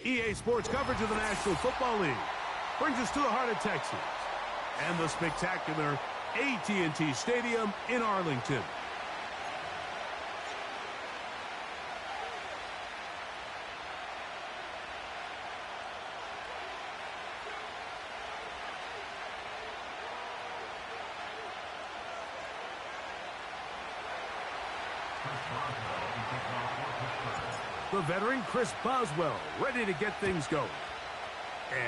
EA Sports coverage of the National Football League brings us to the heart of Texas and the spectacular AT&T Stadium in Arlington. The veteran Chris Boswell ready to get things going.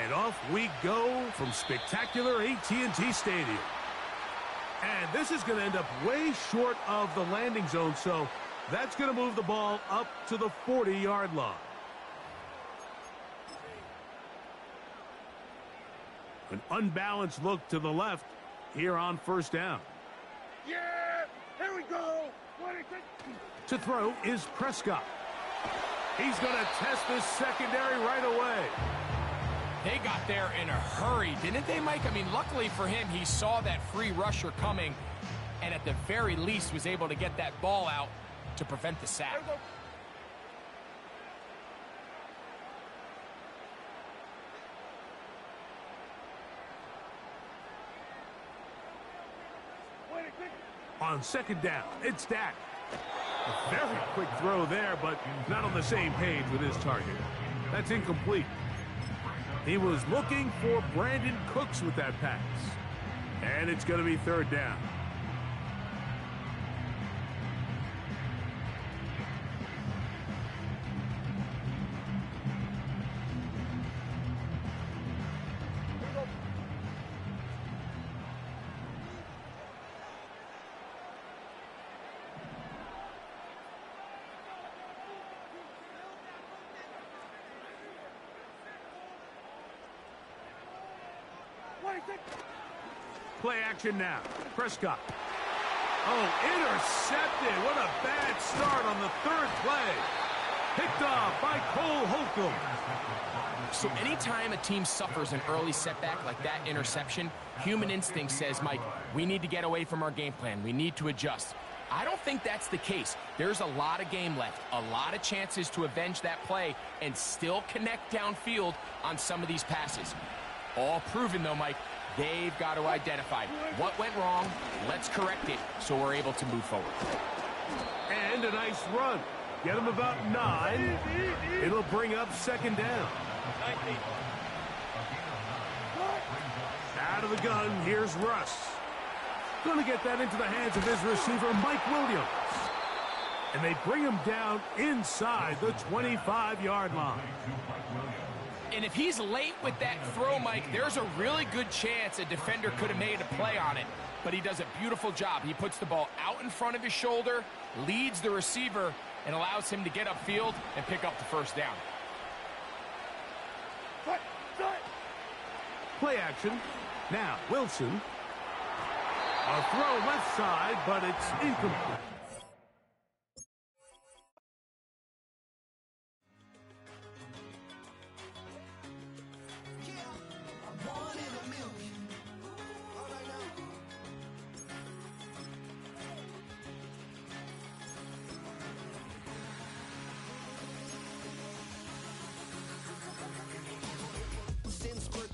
And off we go from spectacular AT&T Stadium. And this is going to end up way short of the landing zone, so that's going to move the ball up to the 40-yard line. An unbalanced look to the left here on first down. Yeah, here we go. To throw is Prescott. He's going to test this secondary right away. They got there in a hurry, didn't they, Mike? I mean, luckily for him, he saw that free rusher coming and at the very least was able to get that ball out to prevent the sack. On second down, it's Dak. A very quick throw there, but not on the same page with his target. That's incomplete. He was looking for Brandon Cooks with that pass. And it's going to be third down. Play action now. Prescott. Oh, intercepted. What a bad start on the third play. Picked off by Cole Holcomb. So anytime a team suffers an early setback like that interception, human instinct says, Mike, we need to get away from our game plan. We need to adjust. I don't think that's the case. There's a lot of game left, a lot of chances to avenge that play and still connect downfield on some of these passes. All proven, though, Mike. They've got to identify what went wrong. Let's correct it so we're able to move forward. And a nice run. Get him about 9. It'll bring up second down. Out of the gun, here's Russ. Going to get that into the hands of his receiver, Mike Williams. And they bring him down inside the 25-yard line. And if he's late with that throw, Mike, there's a really good chance a defender could have made a play on it. But he does a beautiful job. He puts the ball out in front of his shoulder, leads the receiver, and allows him to get upfield and pick up the first down. Play action. Now, Wilson. A throw left side, but it's incomplete.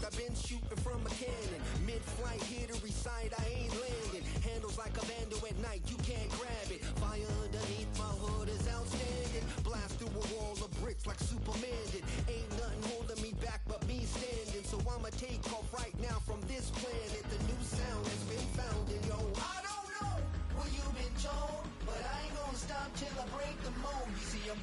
I've been shooting from a cannon. Mid-flight, here to recite, I ain't landing. Handles like a vandal at night, you can't grab it. Fire underneath my hood is outstanding. Blast through a wall of bricks like Superman did. Ain't nothing holding me back but me standing. So I'ma take off right now from this planet. The new sound has been found in yo. I don't know what you've been told, but I ain't gonna stop till I break the mold. You see, I'm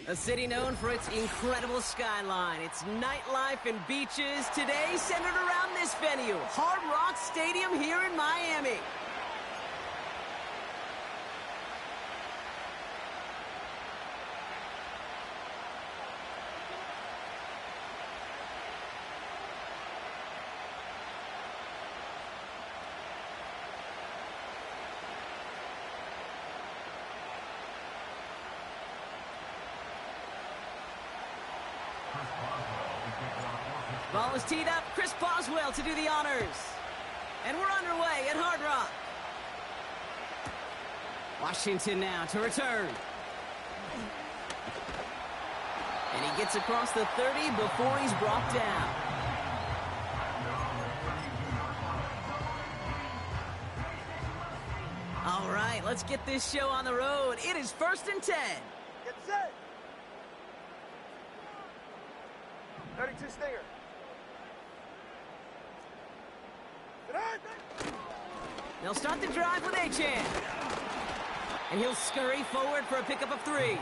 a city known for its incredible skyline, its nightlife and beaches, today centered around this venue, Hard Rock Stadium here in Miami. Ball is teed up. Chris Boswell to do the honors. And we're underway at Hard Rock. Washington now to return. And he gets across the 30 before he's brought down. All right, let's get this show on the road. It is 1st and 10. Get set. 32 Stinger. They'll start the drive with Achan. And he'll scurry forward for a pickup of 3.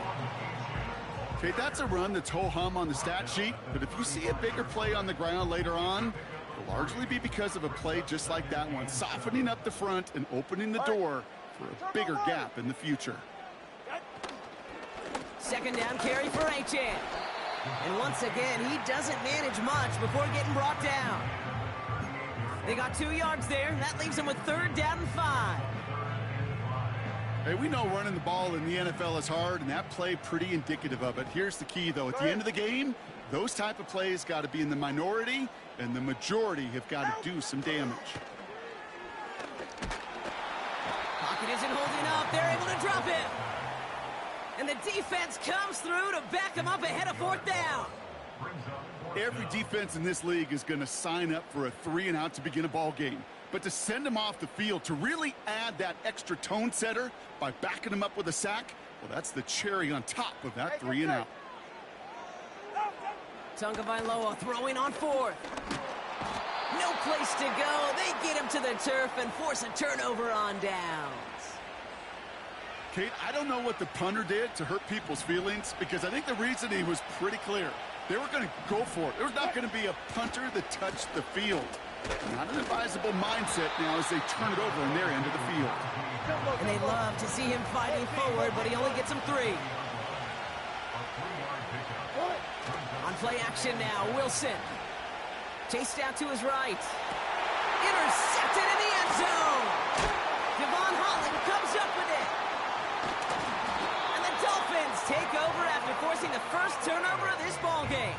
Okay, that's a run that's ho-hum on the stat sheet, but if you see a bigger play on the ground later on, it'll largely be because of a play just like that one, softening up the front and opening the door for a bigger gap in the future. 2nd down carry for Achan. And once again, he doesn't manage much before getting brought down. They got 2 yards there. That leaves them with 3rd down and 5. Hey, we know running the ball in the NFL is hard, and that play pretty indicative of it. Here's the key, though. At the end of the game, those type of plays got to be in the minority, and the majority have got to do some damage. Pocket isn't holding up. They're able to drop him. And the defense comes through to back him up ahead of 4th down. Every defense in this league is going to sign up for a 3-and-out to begin a ball game. But to send him off the field, to really add that extra tone setter by backing him up with a sack, well, that's the cherry on top of that 3-and-out. Tagovailoa throwing on 4th. No place to go. They get him to the turf and force a turnover on downs. Kate, I don't know what the punter did to hurt people's feelings, because I think the reasoning was pretty clear. They were going to go for it. There was not going to be a punter that touched the field. Not an advisable mindset now as they turn it over on their end of the field. And they love to see him fighting forward, but he only gets him 3. On play action now, Wilson. Chased out to his right. Intercepted in the end zone. Devon Holland comes up with it. And the Dolphins take over after forcing the first turnover of this ball game.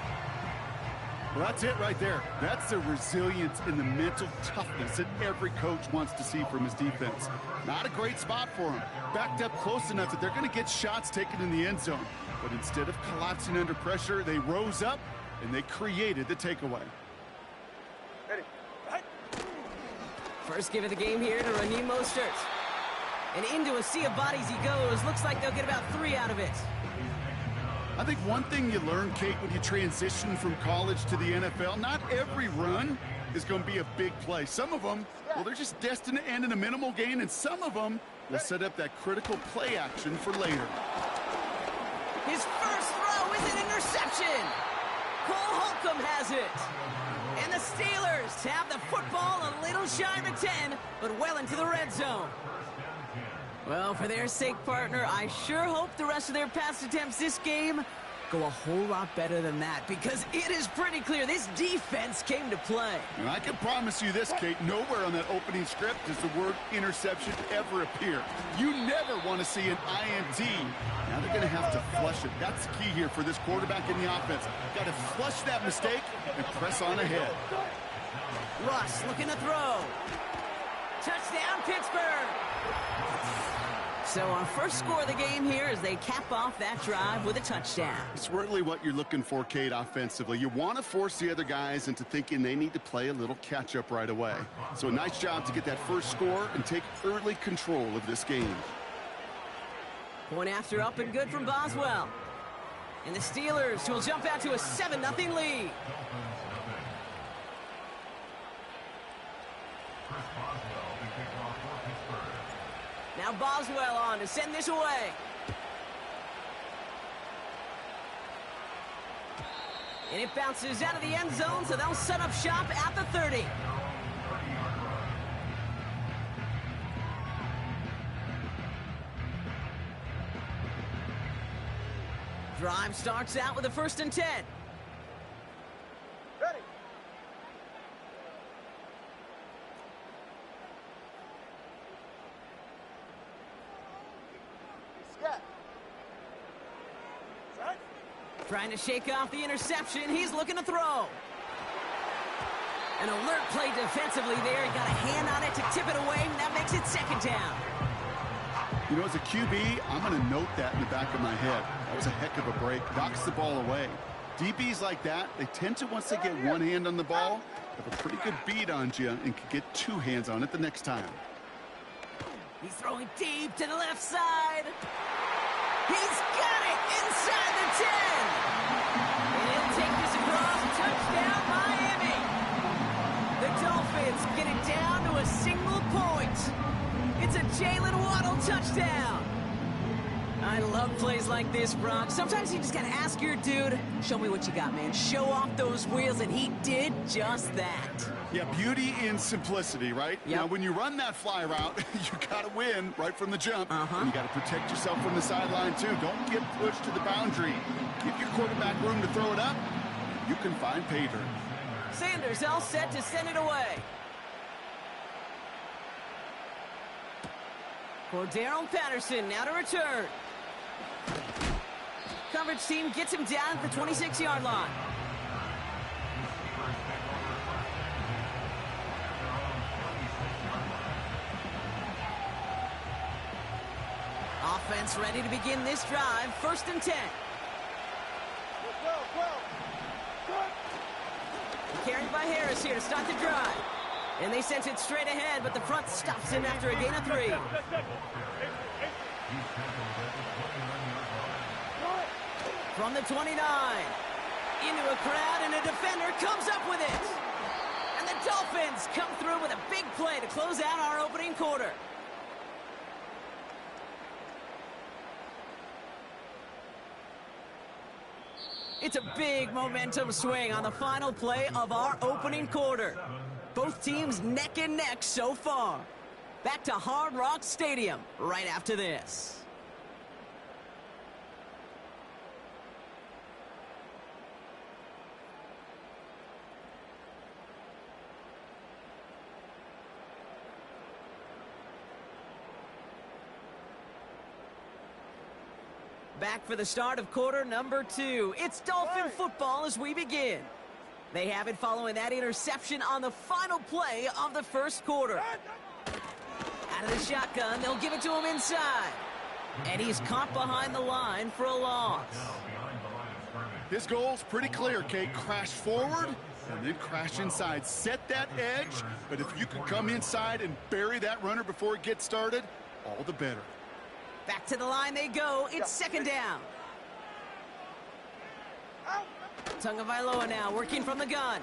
Well, that's it right there. That's the resilience and the mental toughness that every coach wants to see from his defense. Not a great spot for him. Backed up close enough that they're going to get shots taken in the end zone. But instead of collapsing under pressure, they rose up and they created the takeaway. Ready. First give of the game here to Raheem Mostert. And into a sea of bodies he goes. Looks like they'll get about 3 out of it. I think one thing you learn, Kate, when you transition from college to the NFL, not every run is going to be a big play. Some of them, well, they're just destined to end in a minimal gain, and some of them will set up that critical play action for later. His first throw is an interception. Cole Holcomb has it. And the Steelers have the football a little shy of a 10, but well into the red zone. Well, for their sake, partner, I sure hope the rest of their pass attempts this game go a whole lot better than that, because it is pretty clear this defense came to play. And I can promise you this, Kate, nowhere on that opening script does the word interception ever appear. You never want to see an INT. Now they're going to have to flush it. That's the key here for this quarterback in the offense. Got to flush that mistake and press on ahead. Russ looking to throw. Touchdown, Pittsburgh. So our first score of the game here as they cap off that drive with a touchdown. It's really what you're looking for, Kate, offensively. You want to force the other guys into thinking they need to play a little catch-up right away. So a nice job to get that first score and take early control of this game. Point after up and good from Boswell. And the Steelers will jump out to a 7-0 lead. Now Boswell on to send this away. And it bounces out of the end zone, so they'll set up shop at the 30. Drive starts out with a 1st and 10. Ready. Scat. Set. Trying to shake off the interception. He's looking to throw. An alert play defensively there. He got a hand on it to tip it away, and that makes it 2nd down. You know, as a QB, I'm going to note that in the back of my head. That was a heck of a break. Knocks the ball away. DBs like that, they tend to, once they get one hand on the ball, have a pretty good beat on you and can get two hands on it the next time. He's throwing deep to the left side. He's got it inside the 10. And he'll take this across. Touchdown, Miami. The Dolphins get it down to a single point. It's a Jalen Waddle touchdown. I love plays like this, Brock. Sometimes you just got to ask your dude, show me what you got, man. Show off those wheels, and he did just that. Yeah, beauty in simplicity, right? Yep. Now, when you run that fly route, you got to win right from the jump. And you got to protect yourself from the sideline, too. Don't get pushed to the boundary. Give your quarterback room to throw it up. You can find pay dirt. Sanders all set to send it away. Cordero Patterson now to return. Coverage team gets him down at the 26-yard line. Offense ready to begin this drive. 1st and 10. Carried by Harris here to start the drive. And they sent it straight ahead, but the front stops him after a gain of 3. From the 29. Into a crowd, and a defender comes up with it. And the Dolphins come through with a big play to close out our opening quarter. It's a big momentum swing on the final play of our opening quarter. Both teams neck and neck so far. Back to Hard Rock Stadium right after this. Back for the start of quarter number 2. It's Dolphin football as we begin. They have it following that interception on the final play of the first quarter. Out of the shotgun, they'll give it to him inside. And he's caught behind the line for a loss. His goal's pretty clear, Kate. Crash forward and then crash inside. Set that edge, but if you can come inside and bury that runner before it gets started, all the better. Back to the line they go. It's 2nd down. Tagovailoa now working from the gun.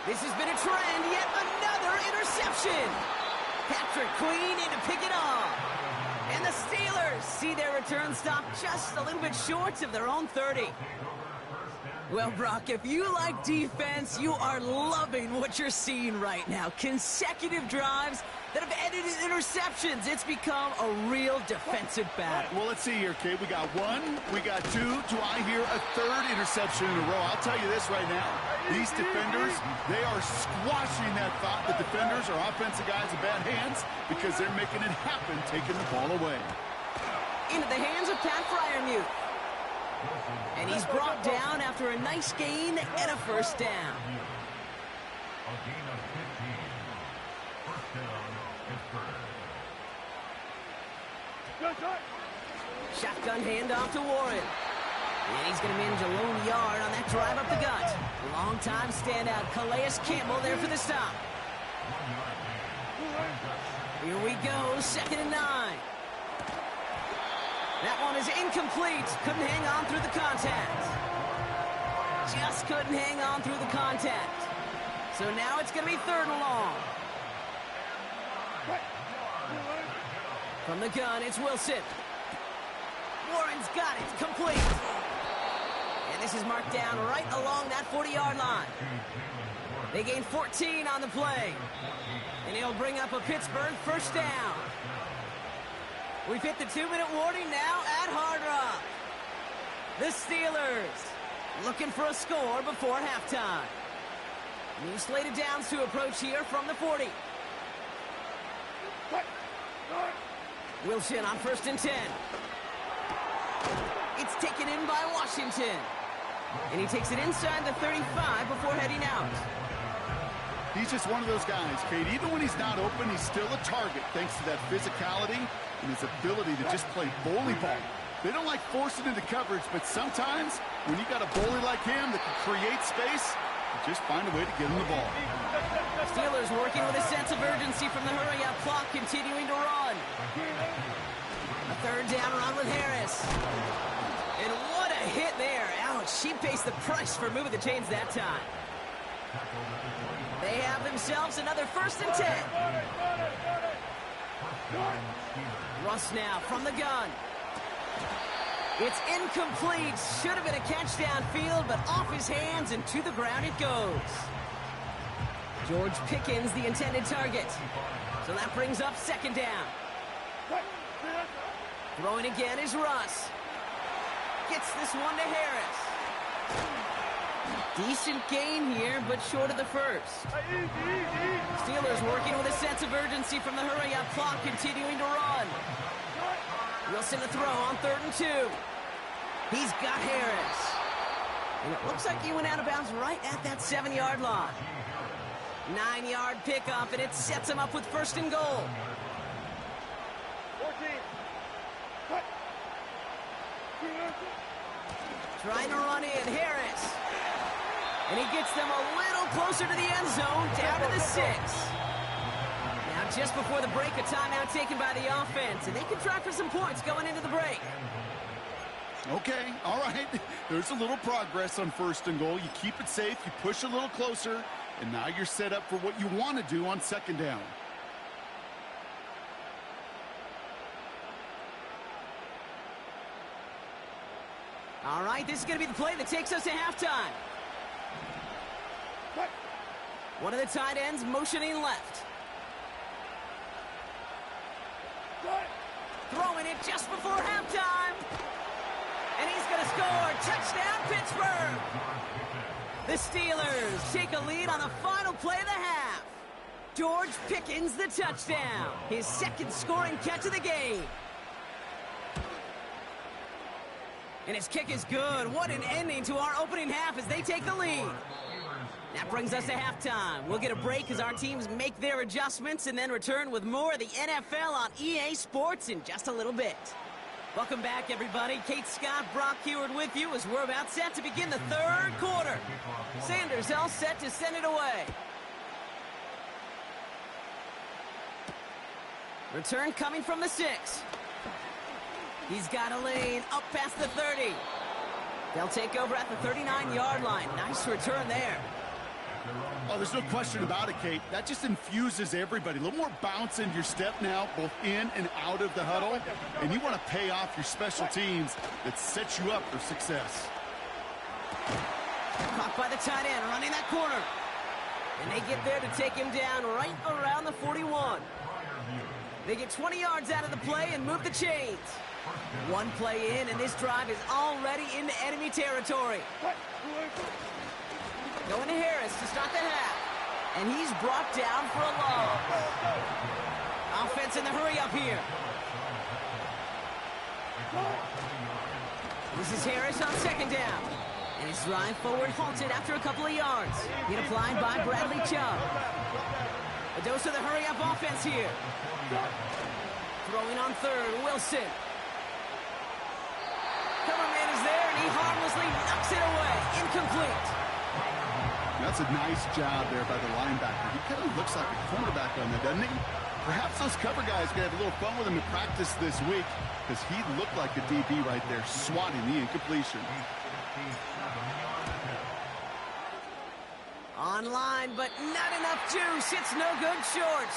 This has been a trend. Yet another interception. Patrick Queen in to pick it off. And the Steelers see their return stop just a little bit short of their own 30. Well, Brock, if you like defense, you are loving what you're seeing right now. Consecutive drives that have ended in interceptions. It's become a real defensive battle. Well, let's see here, Kate. We got 1, we got 2. Do I hear a 3rd interception in a row? I'll tell you this right now. These defenders, they are squashing that thought that defenders are offensive guys in bad hands because they're making it happen, taking the ball away. Into the hands of Pat Fryermuth. And he's brought down after a nice gain and a 1st down. Shotgun handoff to Warren. And he's going to manage a lone yard on that drive up the gut. Long-time standout Calais Campbell there for the stop. Here we go, 2nd and 9. That one is incomplete. Couldn't hang on through the contact. Just couldn't hang on through the contact. So now it's going to be 3rd and long. From the gun, it's Wilson. Warren's got it. Complete. And this is marked down right along that 40-yard line. They gain 14 on the play. And he'll bring up a Pittsburgh 1st down. We've hit the 2-minute warning now at Hard Rock. The Steelers looking for a score before halftime. New slated downs to approach here from the 40. Wilson on 1st and 10. It's taken in by Washington. And he takes it inside the 35 before heading out. He's just one of those guys, Kate. Even when he's not open, he's still a target thanks to that physicality and his ability to just play bully ball. They don't like forcing into coverage, but sometimes when you got a bully like him that can create space, you just find a way to get him the ball. Steelers working with a sense of urgency from the hurry-up clock, continuing to run. A third down run with Harris. And what a hit there. Ouch, she pays the price for moving the chains that time. They have themselves another 1st and 10. Russ now from the gun. It's incomplete. Should have been a catch downfield, but off his hands and to the ground it goes. George Pickens, the intended target. So that brings up 2nd down. Throwing again is Russ. Gets this one to Harris. Decent gain here, but short of the first. Steelers working with a sense of urgency from the hurry-up clock, continuing to run. Wilson to throw on 3rd and 2. He's got Harris. And it looks like he went out of bounds right at that 7-yard line. 9-yard pickup, and it sets him up with 1st and goal. 14. Cut. Trying to run in, Harris. And he gets them a little closer to the end zone, down to the 6. Now, just before the break, a timeout taken by the offense, and they can try for some points going into the break. Okay, all right. There's a little progress on 1st and goal. You keep it safe, you push a little closer, and now you're set up for what you want to do on 2nd down. All right, this is going to be the play that takes us to halftime. One of the tight ends motioning left. Throwing it just before halftime. And he's going to score. Touchdown, Pittsburgh. The Steelers take a lead on the final play of the half. George Pickens, the touchdown. His 2nd scoring catch of the game. And his kick is good. What an ending to our opening half as they take the lead. That brings us to halftime. We'll get a break as our teams make their adjustments and then return with more of the NFL on EA Sports in just a little bit. Welcome back, everybody. Kate Scott, Brock Heward with you as we're about set to begin the 3rd quarter. Sanders all set to send it away. Return coming from the 6. He's got a lane up past the 30. They'll take over at the 39-yard line. Nice return there. Oh, there's no question about it, Kate. That just infuses everybody. A little more bounce in your step now, both in and out of the huddle. And you want to pay off your special teams that sets you up for success. Caught by the tight end, running that corner. And they get there to take him down right around the 41. They get 20 yards out of the play and move the chains. One play in, and this drive is already into enemy territory. Going to Harris to start the half. And he's brought down for a loss. Offense in the hurry-up here. This is Harris on 2nd down. And his drive forward halted after a couple of yards. Hit applied by Bradley Chubb. A dose of the hurry-up offense here. Throwing on 3rd, Wilson. Coverman is there, and he harmlessly knocks it away. Incomplete. That's a nice job there by the linebacker. He kind of looks like a cornerback on that, doesn't he? Perhaps those cover guys can have a little fun with him in practice this week because he looked like a DB right there, swatting the incompletion. Online, but not enough juice. It's no good short.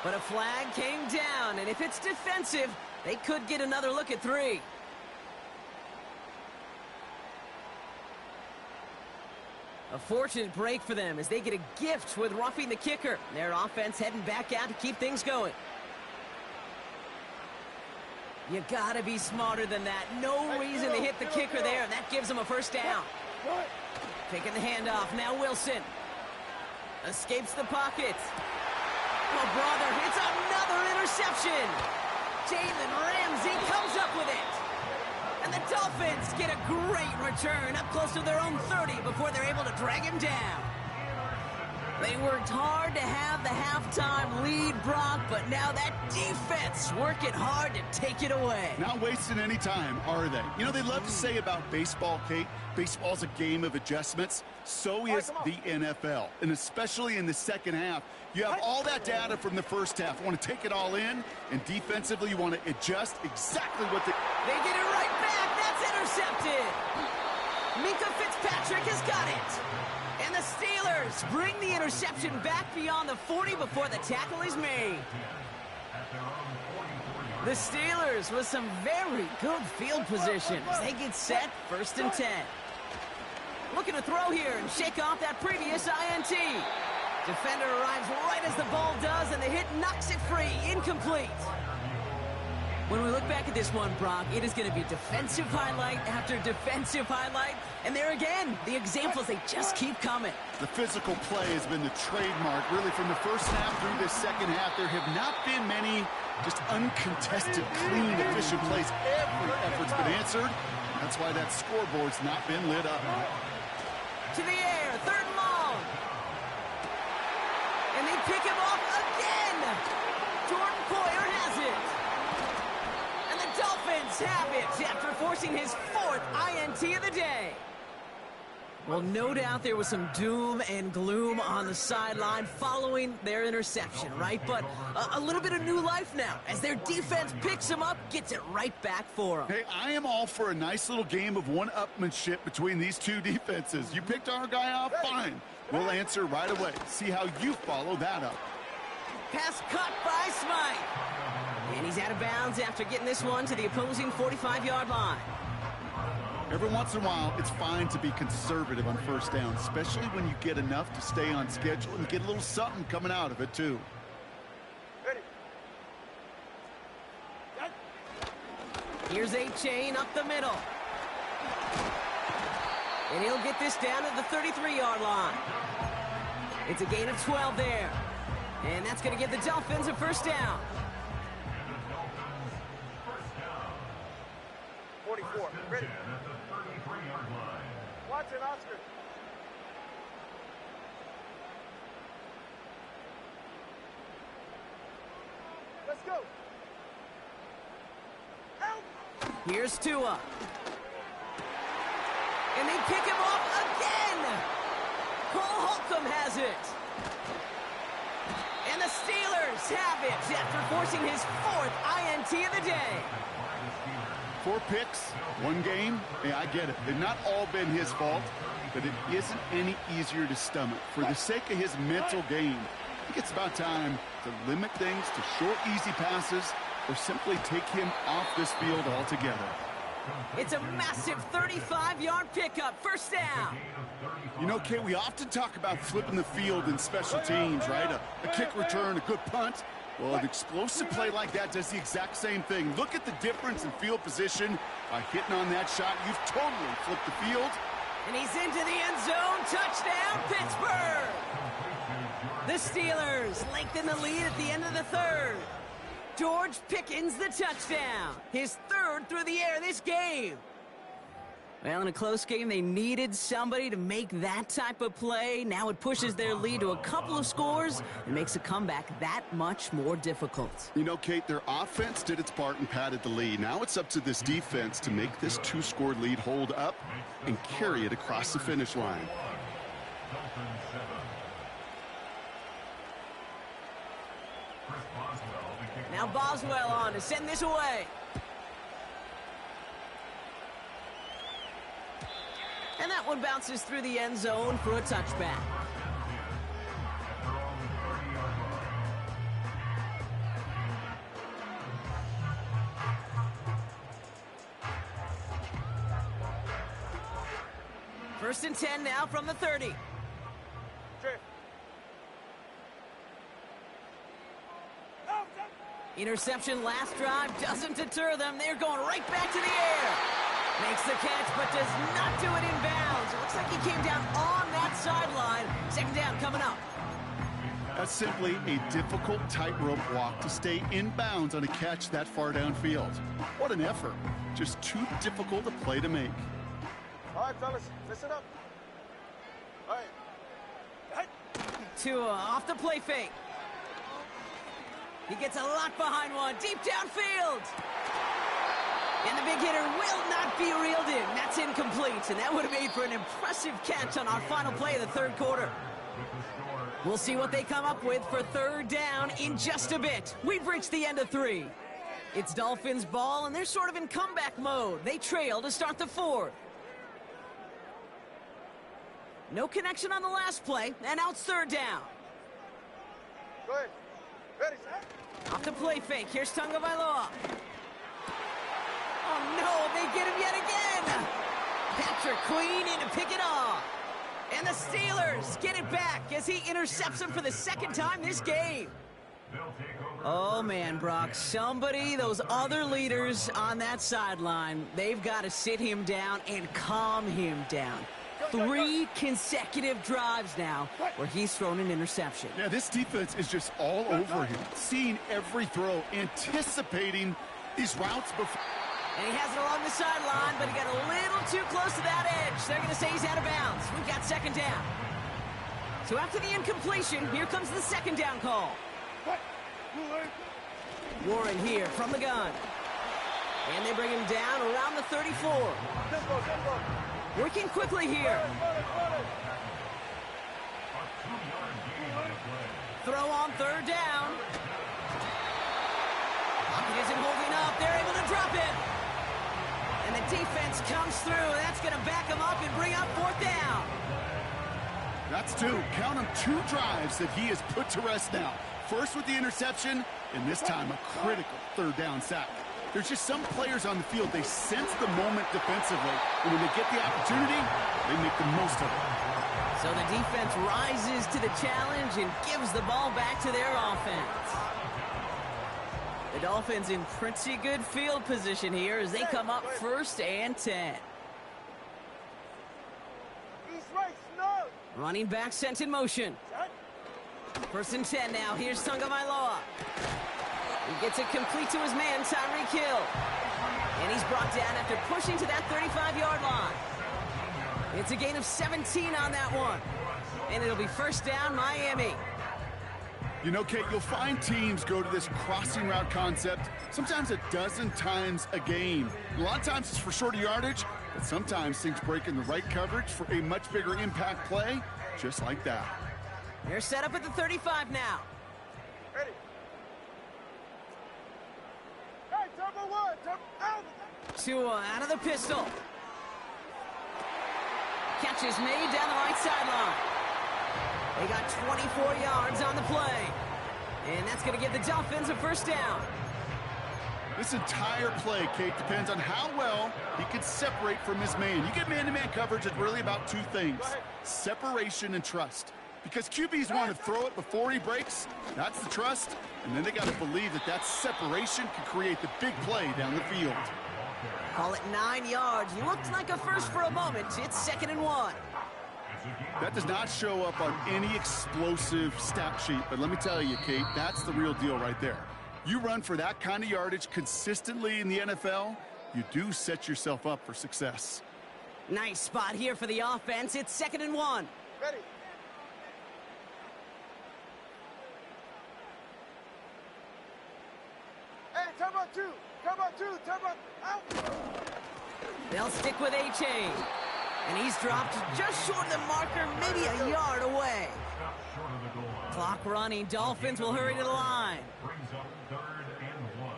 But a flag came down, and if it's defensive, they could get another look at 3. A fortunate break for them as they get a gift with roughing the kicker. Their offense heading back out to keep things going. You gotta be smarter than that. No reason to hit the kicker there, and that gives them a 1st down. Taking the handoff, now Wilson. Escapes the pocket. Oh, brother, it's another interception. Jalen Ramsey comes up with it. And the Dolphins get a great return up close to their own 30 before they're able to drag him down. They worked hard to have the halftime lead, Brock, but now that defense working hard to take it away. Not wasting any time, are they? You know, they love to say about baseball, Kate, baseball's a game of adjustments. So is the NFL, and especially in the second half. You have all that data from the first half. You want to take it all in, and defensively you want to adjust exactly what they get it right back. That's intercepted. Minka Fitzpatrick has got it. And the Steelers bring the interception back beyond the 40 before the tackle is made. The Steelers with some very good field position as they get set, 1st and 10. Looking to throw here and shake off that previous INT. Defender arrives right as the ball does, and the hit knocks it free, incomplete. When we look back at this one, Brock, it is going to be defensive highlight after defensive highlight. And there again, the examples, they just keep coming. The physical play has been the trademark, really, from the first half through this second half. There have not been many just uncontested, clean, efficient plays. Every effort's been answered. That's why that scoreboard's not been lit up. To the air, 3rd and long. And they pick him off again. Jordan Poyer has it. Dolphins have it after forcing his 4th INT of the day. Well, no doubt there was some doom and gloom on the sideline following their interception, right? But a little bit of new life now as their defense picks them up, gets it right back for them. Hey, I am all for a nice little game of one-upmanship between these two defenses. You picked our guy off, fine. We'll answer right away. See how you follow that up. Pass caught by Smythe. And he's out of bounds after getting this one to the opposing 45-yard line. Every once in a while, it's fine to be conservative on 1st down, especially when you get enough to stay on schedule and get a little something coming out of it, too. Ready. Here's A-Chain up the middle. And he'll get this down to the 33-yard line. It's a gain of 12 there. And that's going to give the Dolphins a 1st down. 44. Ready. Watson, Oscar. Let's go. Help! Here's Tua. And they pick him off again. Cole Holcomb has it. And the Steelers have it after forcing his 4th INT of the day. 4 picks, 1 game. Yeah, I get it. They've not all been his fault, but it isn't any easier to stomach. For the sake of his mental game, I think it's about time to limit things to short, easy passes or simply take him off this field altogether. It's a massive 35-yard pickup, 1st down. You know, Kate, we often talk about flipping the field in special teams, right? A kick return, a good punt. Well, an explosive play like that does the exact same thing. Look at the difference in field position. By hitting on that shot, you've totally flipped the field. And he's into the end zone. Touchdown, Pittsburgh! The Steelers lengthen the lead at the end of the 3rd. George Pickens the touchdown. His 3rd through the air this game. Well, in a close game, they needed somebody to make that type of play. Now it pushes their lead to a couple of scores and makes a comeback that much more difficult. You know, Kate, their offense did its part and padded the lead. Now it's up to this defense to make this 2-score lead hold up and carry it across the finish line. Now Boswell on to send this away. And that one bounces through the end zone for a touchback. First and 10 now from the 30. Interception last drive doesn't deter them. They're going right back to the air. Makes the catch, but does not do it in bounds. It looks like he came down on that sideline. 2nd down coming up. That's simply a difficult tightrope walk to stay in bounds on a catch that far downfield. What an effort. Just too difficult a play to make. All right, fellas, listen up. All right. Tua off the play fake. He gets a lot behind one, deep downfield. And the big hitter will not be reeled in. That's incomplete, and that would have made for an impressive catch on our final play of the third quarter. We'll see what they come up with for third down in just a bit. We've reached the end of 3. It's Dolphins ball, and they're sort of in comeback mode. They trail to start the 4th. No connection on the last play, and now it's third down. Go ahead. Ready, set. Off the play fake. Here's Tagovailoa. Oh, no, they get him yet again. Patrick Queen in to pick it off. And the Steelers get it back as he intercepts him for the second time this game. Oh, man, Brock, those other leaders on that sideline, they've got to sit him down and calm him down. 3 consecutive drives now where he's thrown an interception. Yeah, this defense is just all over him, seeing every throw, anticipating these routes before. And he has it along the sideline, but he got a little too close to that edge. They're going to say he's out of bounds. We've got second down. So after the incompletion, here comes the second down call. Warren here from the gun. And they bring him down around the 34. Working quickly here. Throw on third down. Pocket isn't holding up. They're able to drop it. And the defense comes through. That's going to back him up and bring up fourth down. That's 2. Count them 2 drives that he has put to rest now. First with the interception, and this time a critical third down sack. There's just some players on the field, they sense the moment defensively, and when they get the opportunity, they make the most of it. So the defense rises to the challenge and gives the ball back to their offense. The Dolphins in pretty good field position here as they come up 1st and 10. East right, snug. Running back sent in motion. 1st and 10 now. Here's Tagovailoa. He gets it complete to his man, Tyreek Hill. And he's brought down after pushing to that 35-yard line. It's a gain of 17 on that one. And it'll be first down, Miami. You know, Kate, you'll find teams go to this crossing route concept sometimes a dozen times a game. A lot of times it's for shorter yardage, but sometimes things break in the right coverage for a much bigger impact play, just like that. They're set up at the 35 now. Ready. Hey, turbo 1, turbo out. Tua out of the pistol. Catch is made down the right sideline. They got 24 yards on the play. And that's going to give the Dolphins a first down. This entire play, Kate, depends on how well he can separate from his man. You get man-to-man coverage, it's really about 2 things: separation and trust. Because QBs want to throw it before he breaks. That's the trust. And then they got to believe that that separation can create the big play down the field. Call it 9 yards. Looked like a first for a moment. It's 2nd and 1. That does not show up on any explosive stat sheet. But let me tell you, Kate, that's the real deal right there. You run for that kind of yardage consistently in the NFL, you do set yourself up for success. Nice spot here for the offense. It's 2nd and 1. Ready. Hey, turbo 2, turbo 2, turbo out. They'll stick with A-Chain. And he's dropped just short of the marker, maybe a yard away. Clock running. Dolphins will hurry to the line. Brings up 3rd and 1.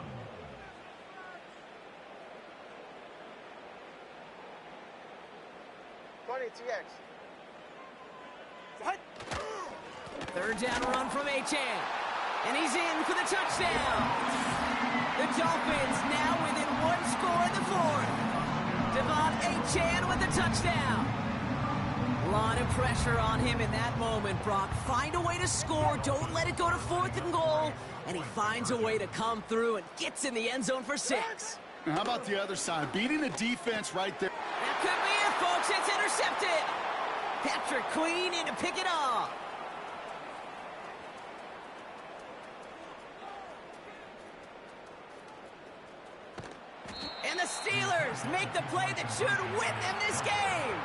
TX. 3rd down run from A-Chain. And he's in for the touchdown. The Dolphins now within 1 score in the 4th. Devon A-Chan with the touchdown. A lot of pressure on him in that moment, Brock. Find a way to score. Don't let it go to 4th and goal. And he finds a way to come through and gets in the end zone for 6. Now, how about the other side? Beating the defense right there. That could be it, folks. It's intercepted. Patrick Queen in to pick it off. And the Steelers make the play that should win them this game.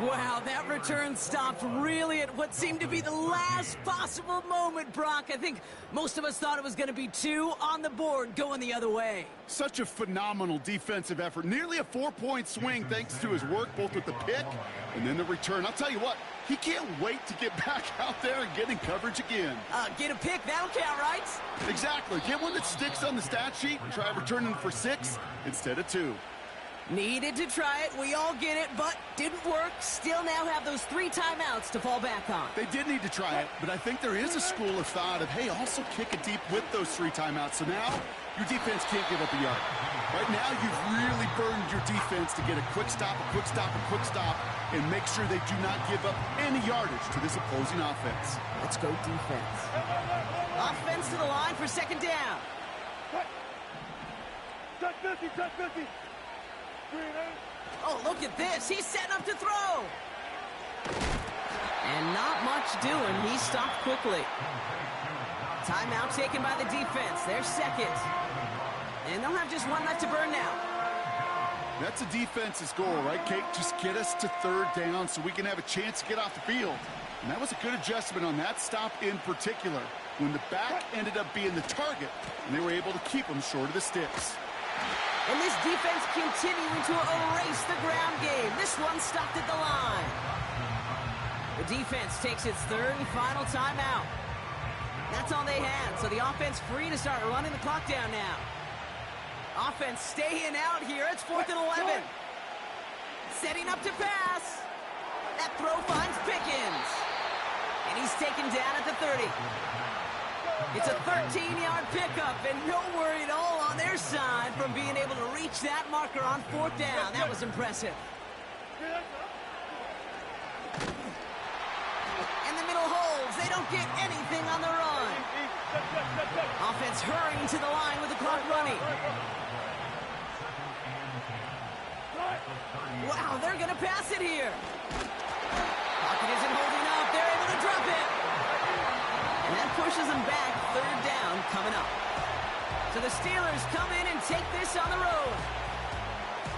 Wow, that return stopped really at what seemed to be the last possible moment, Brock. I think most of us thought it was going to be 2 on the board going the other way. Such a phenomenal defensive effort. Nearly a 4-point swing thanks to his work both with the pick and then the return. I'll tell you what, he can't wait to get back out there and get in coverage again. Get a pick, that'll count, right? Exactly. Get one that sticks on the stat sheet and try returning for 6 instead of 2. Needed to try it, we all get it, but didn't work. Still now have those 3 timeouts to fall back on. They did need to try it, but I think there is a school of thought of, hey, also kick it deep with those 3 timeouts. So now your defense can't give up a yard. Right now you've really burned your defense to get a quick stop, a quick stop, a quick stop, and make sure they do not give up any yardage to this opposing offense. Let's go defense. Offense to the line for 2nd down. Touch 50, touch 50. Oh, look at this. He's setting up to throw. And not much doing. He stopped quickly. Timeout taken by the defense. Their 2nd. And they'll have just 1 left to burn now. That's a defense's goal, right, Kate? Just get us to 3rd down so we can have a chance to get off the field. And that was a good adjustment on that stop in particular, when the back ended up being the target, and they were able to keep him short of the sticks. And this defense continuing to erase the ground game. This one stopped at the line. The defense takes its 3rd and final timeout. That's all they had, so the offense free to start running the clock down now. Offense staying out here. It's 4th and 11. Setting up to pass. That throw finds Pickens. And he's taken down at the 30. It's a 13-yard pickup, and no worry at all on their side from being able to reach that marker on 4th down. That was impressive. And the middle holds. They don't get anything on the run. Offense hurrying to the line with the clock running. Wow, they're going to pass it here. Pocket isn't holding up. They're able to drop it. And that pushes them back. 3rd down coming up. So the Steelers come in and take this on the road.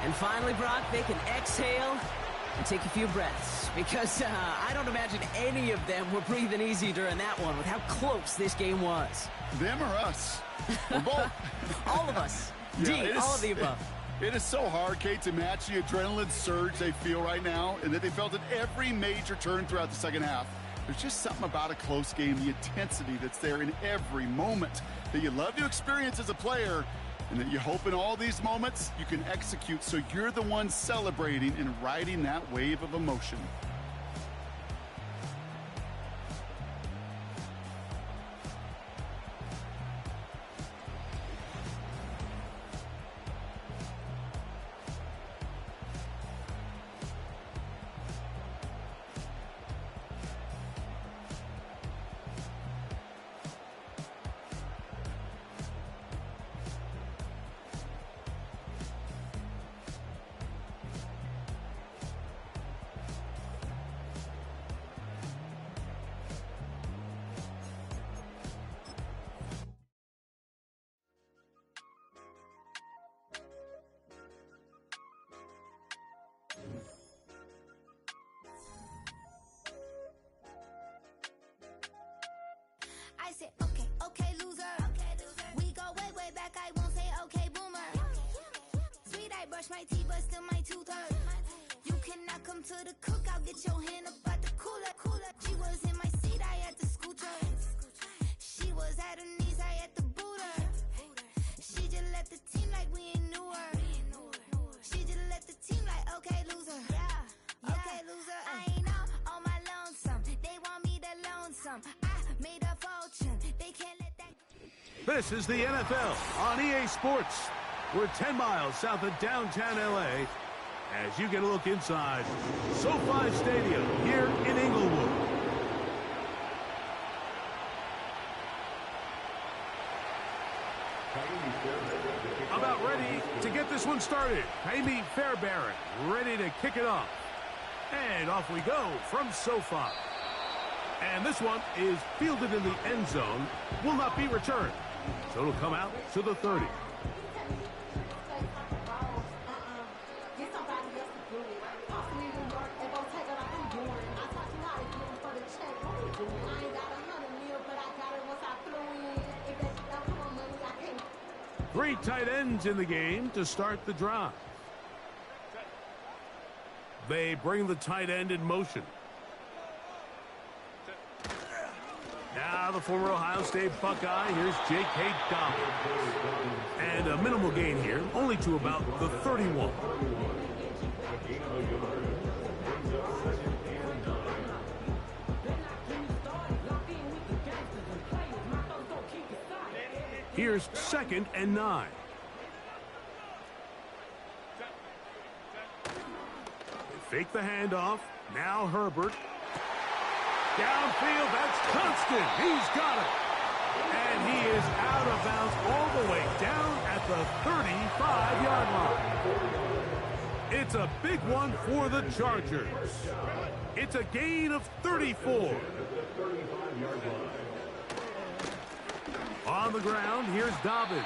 And finally, Brock, they can exhale and take a few breaths. Because I don't imagine any of them were breathing easy during that one with how close this game was. Them or us? Or both? All of us. Yeah, all of the above. It is so hard, Kate, to match the adrenaline surge they feel right now and that they felt at every major turn throughout the 2nd half. There's just something about a close game, the intensity that's there in every moment that you love to experience as a player, and that you hope in all these moments you can execute so you're the one celebrating and riding that wave of emotion. I said, okay, okay, loser. We go way, way back. I won't say okay, boomer. Sweet, I brush my teeth, but still my tooth hurt. You cannot come to the cookout. Get your hand up at the cooler. She was in my seat, I had to scoot her. She was at her knees, I had to boot her. She just left the team like we ain't knew her. She just left the team like, okay, loser. Yeah, okay, loser. I ain't out on my lonesome. They want me to lonesome. Made a fortune. They can't let that. This is the NFL on EA Sports. We're 10 miles south of downtown LA as you get a look inside SoFi Stadium here in Inglewood. About ready to get this one started. Amy Fairbairn ready to kick it off. And off we go from SoFi. And this one is fielded in the end zone, will not be returned. So it'll come out to the 30. Three tight ends in the game to start the drive. They bring the tight end in motion. Now the former Ohio State Buckeye, here's J.K. Dobbins. And a minimal gain here, only to about the 31. Here's 2nd and 9. They fake the handoff. Now Herbert. Downfield, that's Constant. He's got it. And he is out of bounds all the way down at the 35-yard line. It's a big one for the Chargers. It's a gain of 34. On the ground, here's Dobbins.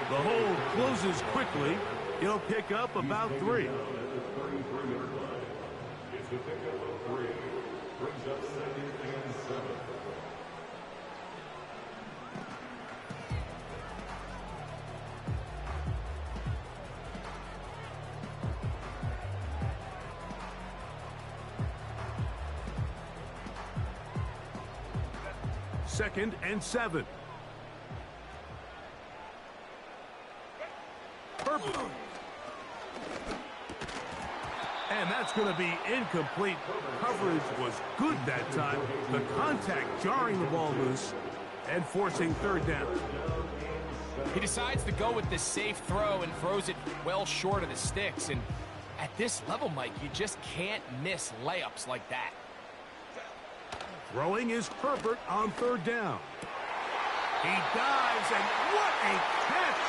The hold closes quickly. He'll pick up about 3. It's the pickup of 3. Brings up 2nd and 7. Second and 7. Herbert. And that's going to be incomplete. Coverage was good that time. The contact jarring the ball loose and forcing 3rd down. He decides to go with the safe throw and throws it well short of the sticks. And at this level, Mike, you just can't miss layups like that. Throwing is Herbert on 3rd down. He dives, and what a catch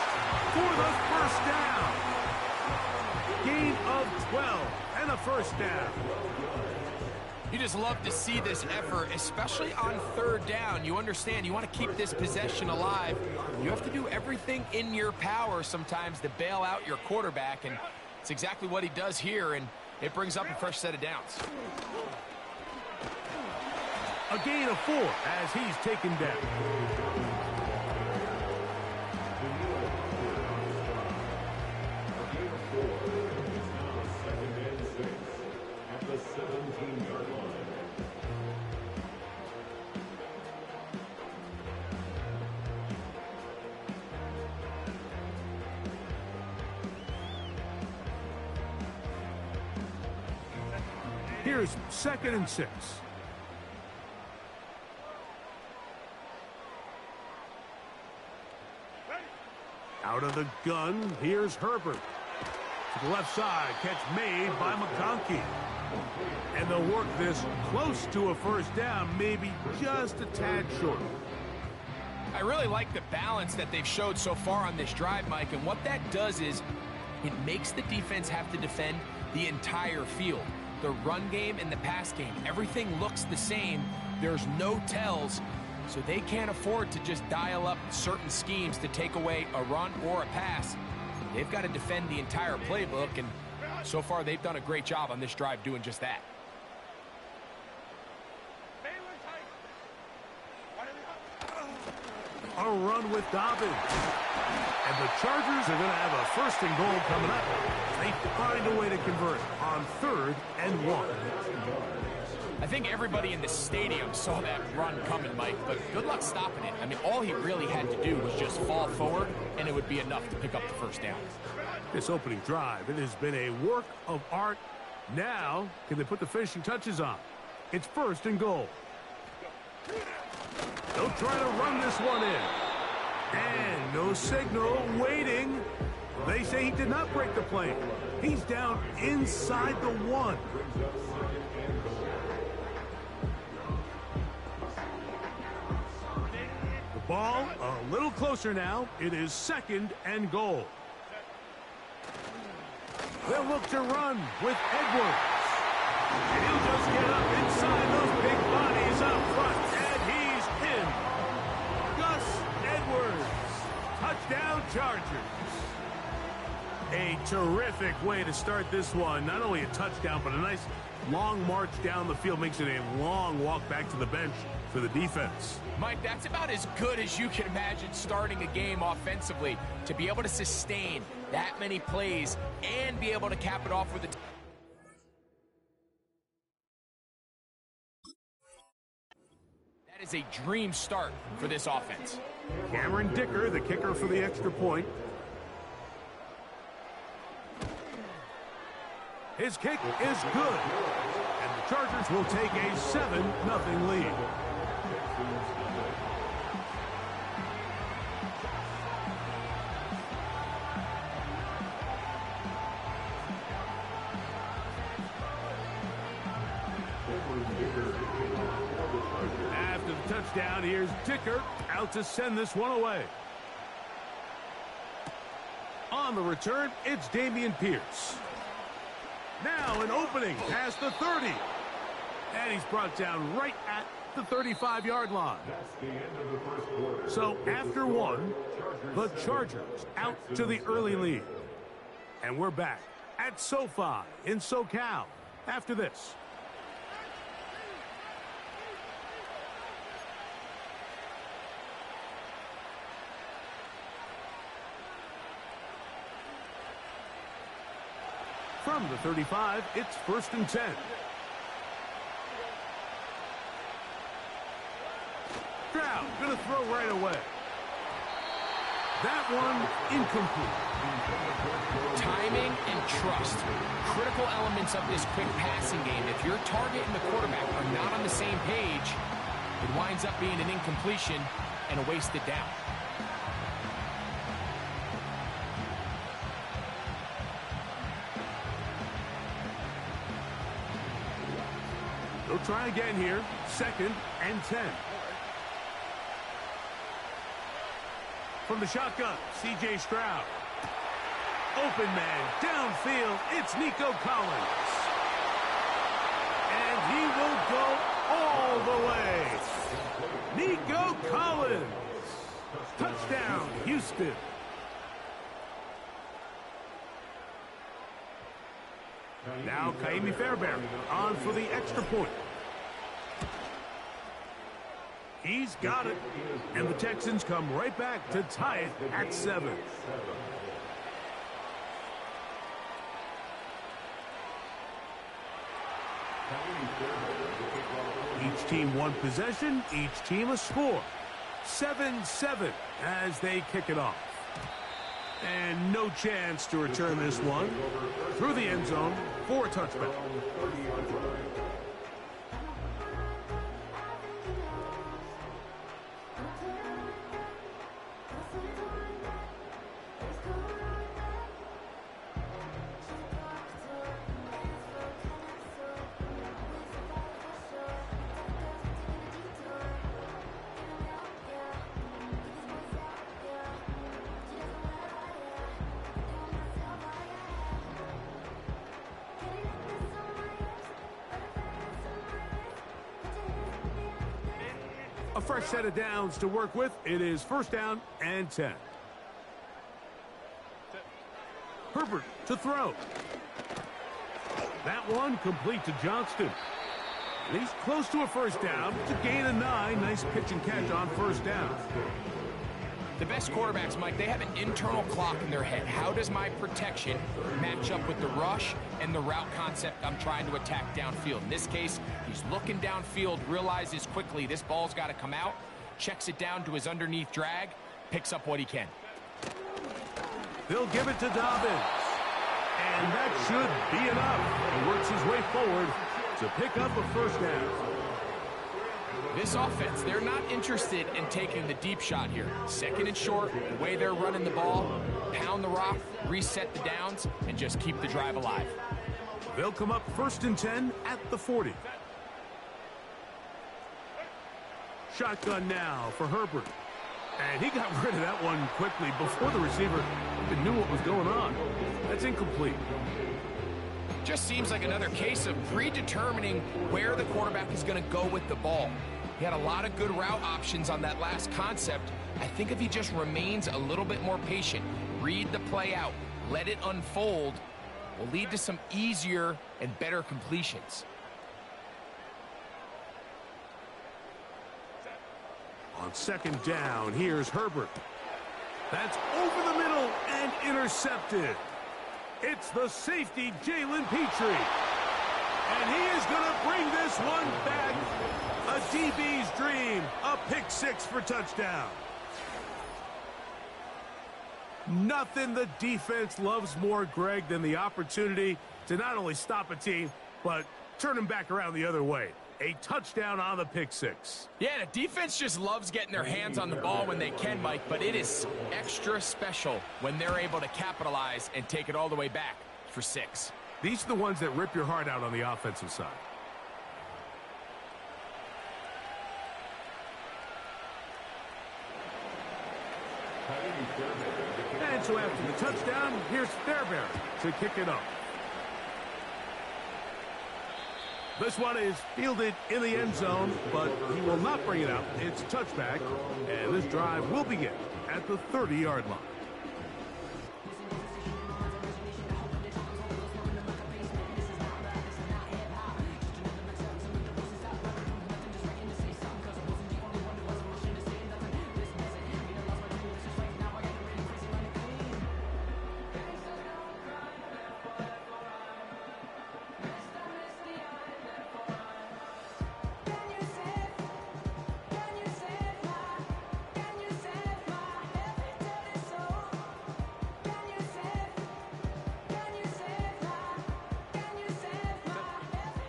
for the 1st down. Gain of 12 and a 1st down. You just love to see this effort, especially on 3rd down. You understand, you want to keep this possession alive. You have to do everything in your power sometimes to bail out your quarterback, and it's exactly what he does here, and it brings up a fresh set of downs. A gain of 4 as he's taken down. Here's 2nd and 6. Out of the gun, here's Herbert. To the left side, catch made by McConkey. And they'll work this close to a 1st down, maybe just a tad short. I really like the balance that they've showed so far on this drive, Mike, and what that does is it makes the defense have to defend the entire field. The run game and the pass game, everything looks the same. There's no tells, so they can't afford to just dial up certain schemes to take away a run or a pass. They've got to defend the entire playbook, and so far they've done a great job on this drive doing just that. A run with Dobbins. And the Chargers are going to have a 1st and goal coming up. They find a way to convert on 3rd and 1. I think everybody in the stadium saw that run coming, Mike, but good luck stopping it. I mean, all he really had to do was just fall forward, and it would be enough to pick up the 1st down. This opening drive, it has been a work of art. Now, can they put the finishing touches on? It's 1st and goal. They'll try to run this one in. And no signal, waiting. They say he did not break the plane. He's down inside the 1. The ball a little closer now. It is 2nd and goal. They'll look to run with Edwards. And he'll just get up inside those big bodies up front. And he's in. Gus Edwards. Touchdown Chargers. A terrific way to start this one. Not only a touchdown, but a nice long march down the field makes it a long walk back to the bench for the defense. Mike, that's about as good as you can imagine starting a game offensively. To be able to sustain that many plays and be able to cap it off with a... That is a dream start for this offense. Cameron Dicker, the kicker for the extra point. His kick is good. And the Chargers will take a 7-0 lead. After the touchdown, here's Dicker out to send this one away. On the return, it's Dameon Pierce. Now an opening past the 30. And he's brought down right at the 35-yard line. So after one, the Chargers out to the early lead. And we're back at SoFi in SoCal after this. From the 35, it's 1st and 10. Stroud gonna throw right away. That one incomplete. Timing and trust, critical elements of this quick passing game. If your target and the quarterback are not on the same page, it winds up being an incompletion and a wasted down. They'll try again here. 2nd and 10. From the shotgun, C.J. Stroud. Open man, downfield, it's Nico Collins. And he will go all the way. Nico Collins. Touchdown, Houston. Now Kaimi Fairbairn on for the extra point. He's got it. And the Texans come right back to tie it at 7. Each team one possession, each team a score. 7-7 as they kick it off. And no chance to return this one through the end zone for a touchback. A fresh set of downs to work with. It is 1st down and 10. Herbert to throw. That one complete to Johnston. And he's close to a 1st down. It's a gain of 9. Nice pitch and catch on 1st down. The best quarterbacks, Mike, they have an internal clock in their head. How does my protection match up with the rush and the route concept I'm trying to attack downfield? In this case, he's looking downfield, realizes quickly this ball's got to come out, checks it down to his underneath drag, picks up what he can. They'll give it to Dobbins. And that should be enough. He works his way forward to pick up a 1st down. This offense, they're not interested in taking the deep shot here. 2nd and short, the way they're running the ball, pound the rock, reset the downs, and just keep the drive alive. They'll come up 1st and 10 at the 40. Shotgun now for Herbert. And he got rid of that one quickly before the receiver even knew what was going on. That's incomplete. Just seems like another case of predetermining where the quarterback is going to go with the ball. He had a lot of good route options on that last concept. I think if he just remains a little bit more patient, read the play out, let it unfold, will lead to some easier and better completions. On second down, here's Herbert. That's over the middle and intercepted. It's the safety, Jalen Petrie. And he is going to bring this one back. A DB's dream. A pick six for touchdown. Nothing the defense loves more, Greg, than the opportunity to not only stop a team, but turn them back around the other way. A touchdown on the pick six. Yeah, the defense just loves getting their hands on the ball when they can, Mike, but it is extra special when they're able to capitalize and take it all the way back for six. These are the ones that rip your heart out on the offensive side. And so after the touchdown, here's Fairbairn to kick it up. This one is fielded in the end zone, but he will not bring it out. It's touchback, and this drive will begin at the 30-yard line.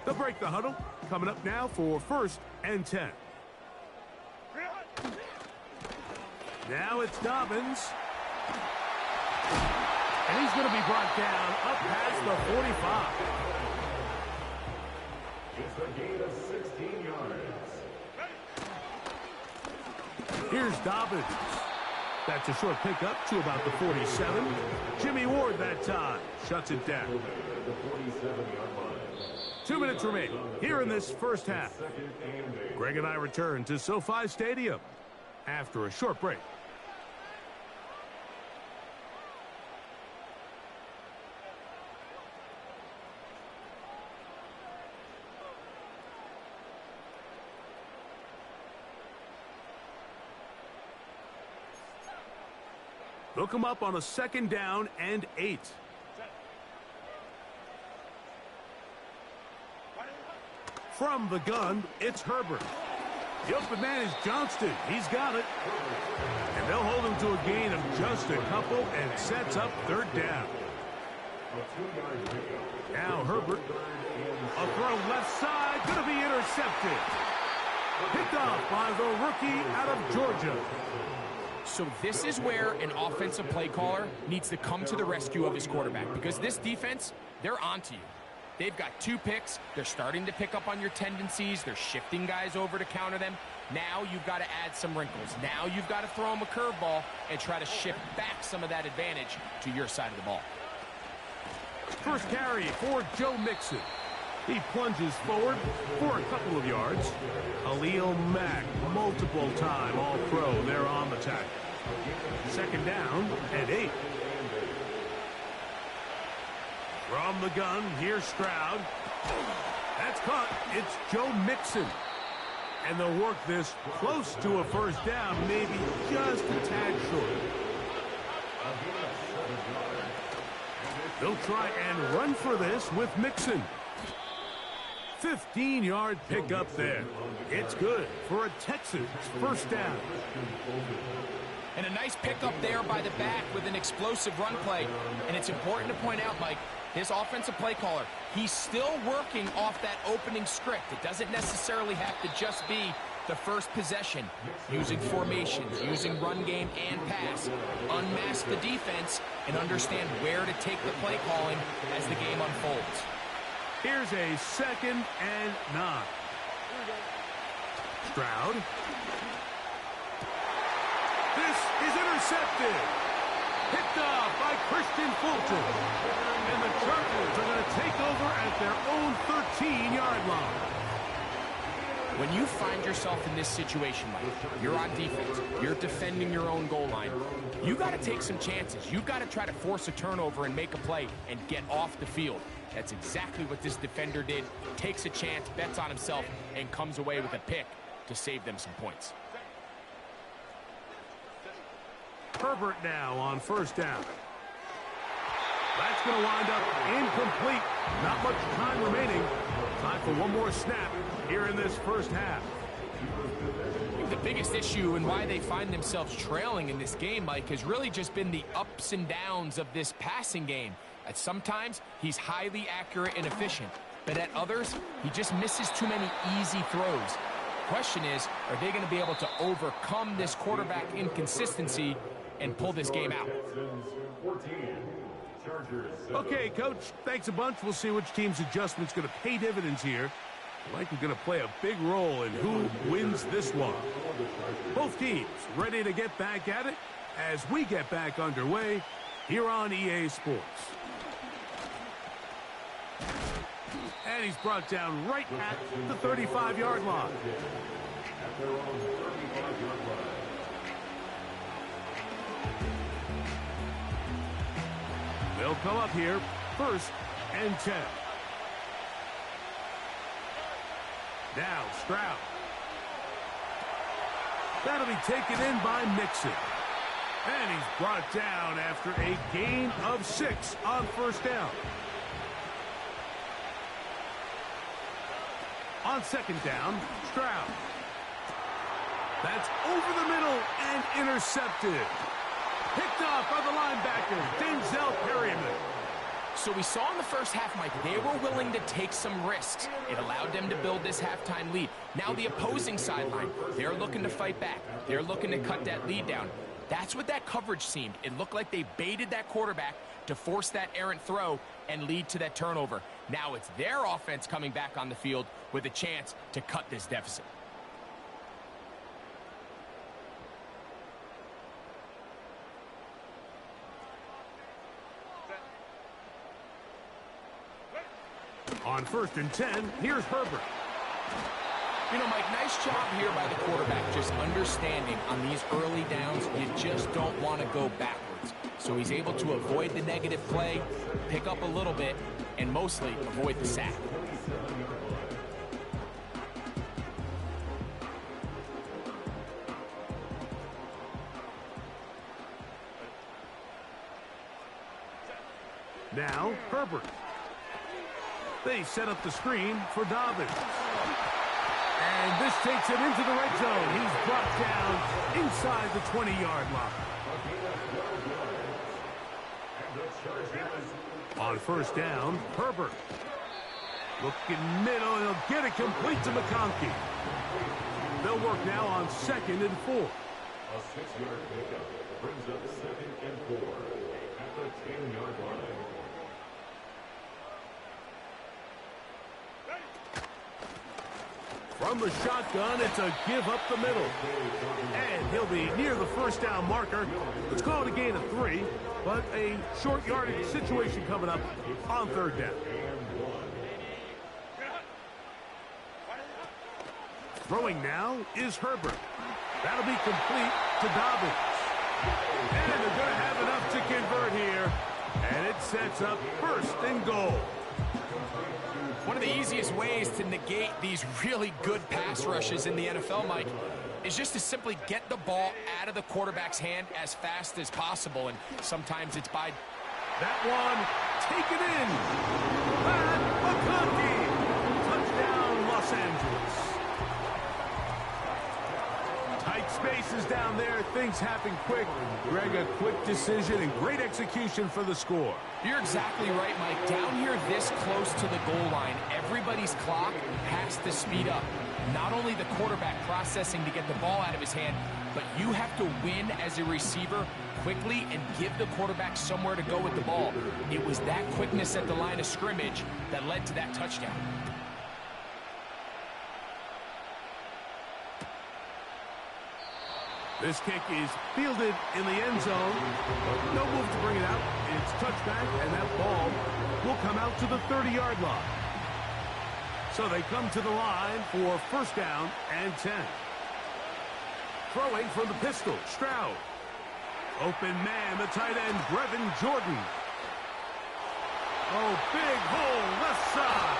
They'll break the huddle. Coming up now for 1st and 10. Now it's Dobbins. And he's going to be brought down up past the 45. It's a gain of 16 yards. Here's Dobbins. That's a short pickup to about the 47. Jimmy Ward that time shuts it down. The 47-yard line. 2 minutes remaining here in this first half. Greg and I return to SoFi Stadium after a short break. They'll come up on a 2nd down and 8. From the gun, it's Herbert. The open man is Johnston. He's got it. And they'll hold him to a gain of just a couple and sets up 3rd down. Now Herbert. A throw left side. Going to be intercepted. Picked off by the rookie out of Georgia. So this is where an offensive play caller needs to come to the rescue of his quarterback, because this defense, they're onto you. They've got 2 picks. They're starting to pick up on your tendencies. They're shifting guys over to counter them. Now you've got to add some wrinkles. Now you've got to throw them a curveball and try to shift back some of that advantage to your side of the ball. First carry for Joe Mixon. He plunges forward for a couple of yards. Khalil Mack, multiple time All-Pro there on the tackle. 2nd down and 8. From the gun, here's Stroud. That's caught. It's Joe Mixon. And they'll work this close to a 1st down, maybe just a tad short. They'll try and run for this with Mixon. 15-yard pickup there. It's good for a Texans 1st down. And a nice pickup there by the back with an explosive run play. And it's important to point out, Mike, his offensive play caller, he's still working off that opening script. It doesn't necessarily have to just be the first possession. Using formations, using run game and pass. Unmask the defense and understand where to take the play calling as the game unfolds. Here's a 2nd and 9. Stroud. This is intercepted. Picked off by Christian Fulton. And the Chargers are going to take over at their own 13-yard line. When you find yourself in this situation, Mike, you're on defense, you're defending your own goal line, you got to take some chances. You got to try to force a turnover and make a play and get off the field. That's exactly what this defender did. Takes a chance, bets on himself, and comes away with a pick to save them some points. Herbert now on first down. That's going to wind up incomplete. Not much time remaining. Time for one more snap here in this first half. I think the biggest issue and why they find themselves trailing in this game, Mike, has really just been the ups and downs of this passing game. At sometimes, he's highly accurate and efficient, but at others, he just misses too many easy throws. Question is, are they going to be able to overcome this quarterback inconsistency and pull this game out? Okay, Coach, thanks a bunch. We'll see which team's adjustment's going to pay dividends here. Likely going to play a big role in who wins this one. Both teams ready to get back at it as we get back underway here on EA Sports. And he's brought down right at the 35-yard line. They'll come up here, 1st and 10. Now Stroud. That'll be taken in by Mixon. And he's brought down after a gain of 6 on first down. On second down, Stroud. That's over the middle and intercepted. Picked off by the linebacker, Denzel Perryman. So we saw in the first half, Mike, they were willing to take some risks. It allowed them to build this halftime lead. Now the opposing sideline, they're looking to fight back. They're looking to cut that lead down. That's what that coverage seemed. It looked like they baited that quarterback to force that errant throw and lead to that turnover. Now it's their offense coming back on the field with a chance to cut this deficit. On 1st and 10, here's Herbert. You know, Mike, nice job here by the quarterback, just understanding on these early downs, you just don't want to go backwards. So he's able to avoid the negative play, pick up a little bit, and mostly avoid the sack. Now, Herbert. They set up the screen for Dobbins. And this takes him into the red zone. He's brought down inside the 20-yard line. On first down, Herbert. Looking middle, and he'll get it complete to McConkey. They'll work now on 2nd and 4. A 6-yard pickup brings up 2nd and 4 at the 10-yard line. From the shotgun, it's a give up the middle. And he'll be near the first down marker. Let's call it a gain of 3, but a short yardage situation coming up on 3rd down. Throwing now is Herbert. That'll be complete to Dobbins. And they're going to have enough to convert here. And it sets up 1st and goal. One of the easiest ways to negate these really good pass rushes in the NFL, Mike, is just to simply get the ball out of the quarterback's hand as fast as possible. And sometimes it's by... That one, taken in. Pat McConkey. Touchdown, Los Angeles. Tight spaces down there. Things happen quick. Greg, a quick decision and great execution for the score. You're exactly right, Mike. Down here this close to the goal line, everybody's clock has to speed up. Not only the quarterback processing to get the ball out of his hand, but you have to win as a receiver quickly and give the quarterback somewhere to go with the ball. It was that quickness at the line of scrimmage that led to that touchdown. This kick is fielded in the end zone. No move to bring it out. It's touchback, and that ball will come out to the 30-yard line. So they come to the line for 1st down and 10. Throwing from the pistol, Stroud. Open man, the tight end, Brevin Jordan. Oh, big hole, left side.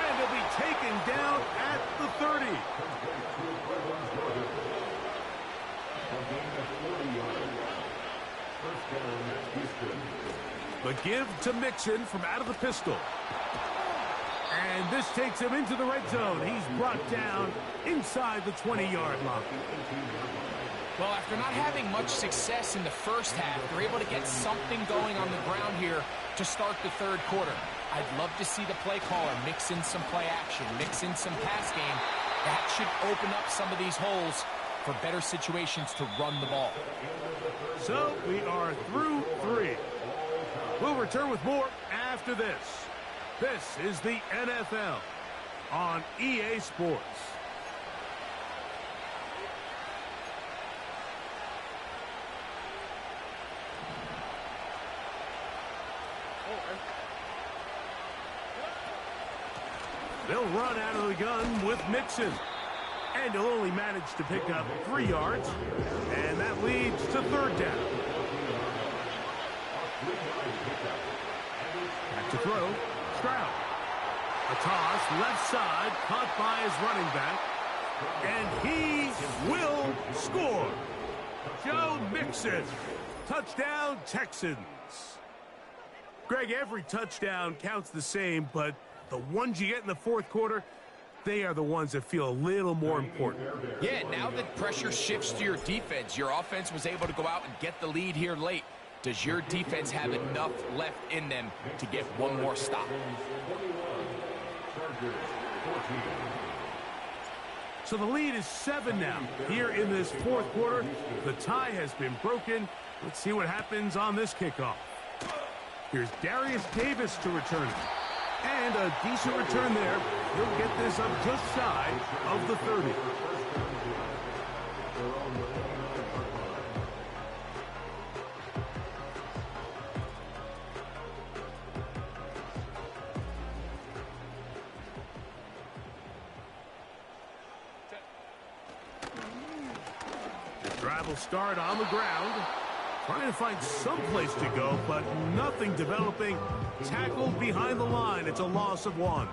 And he'll be taken down at the 30. The give to Mixon from out of the pistol. And this takes him into the red zone. He's brought down inside the 20-yard line. Well, after not having much success in the first half, they're able to get something going on the ground here to start the third quarter. I'd love to see the play caller mix in some play action, mix in some pass game. That should open up some of these holes for better situations to run the ball. So we are through 3. We'll return with more after this. This is the NFL on EA Sports. They'll run out of the gun with Mixon. And he'll only manage to pick up 3 yards. And that leads to third down. Back to throw. Stroud. A toss left side, caught by his running back. And he will score. Joe Mixon. Touchdown, Texans. Greg, every touchdown counts the same, but the ones you get in the fourth quarter, they are the ones that feel a little more important. Yeah, now that pressure shifts to your defense, your offense was able to go out and get the lead here late. Does your defense have enough left in them to get one more stop? So the lead is 7 now. Here in this fourth quarter, the tie has been broken. Let's see what happens on this kickoff. Here's Darius Davis to return it. And a decent return there. He'll get this up just shy of the 30. The drive will start on the ground. Trying to find some place to go, but nothing developing. Tackled behind the line. It's a loss of 1.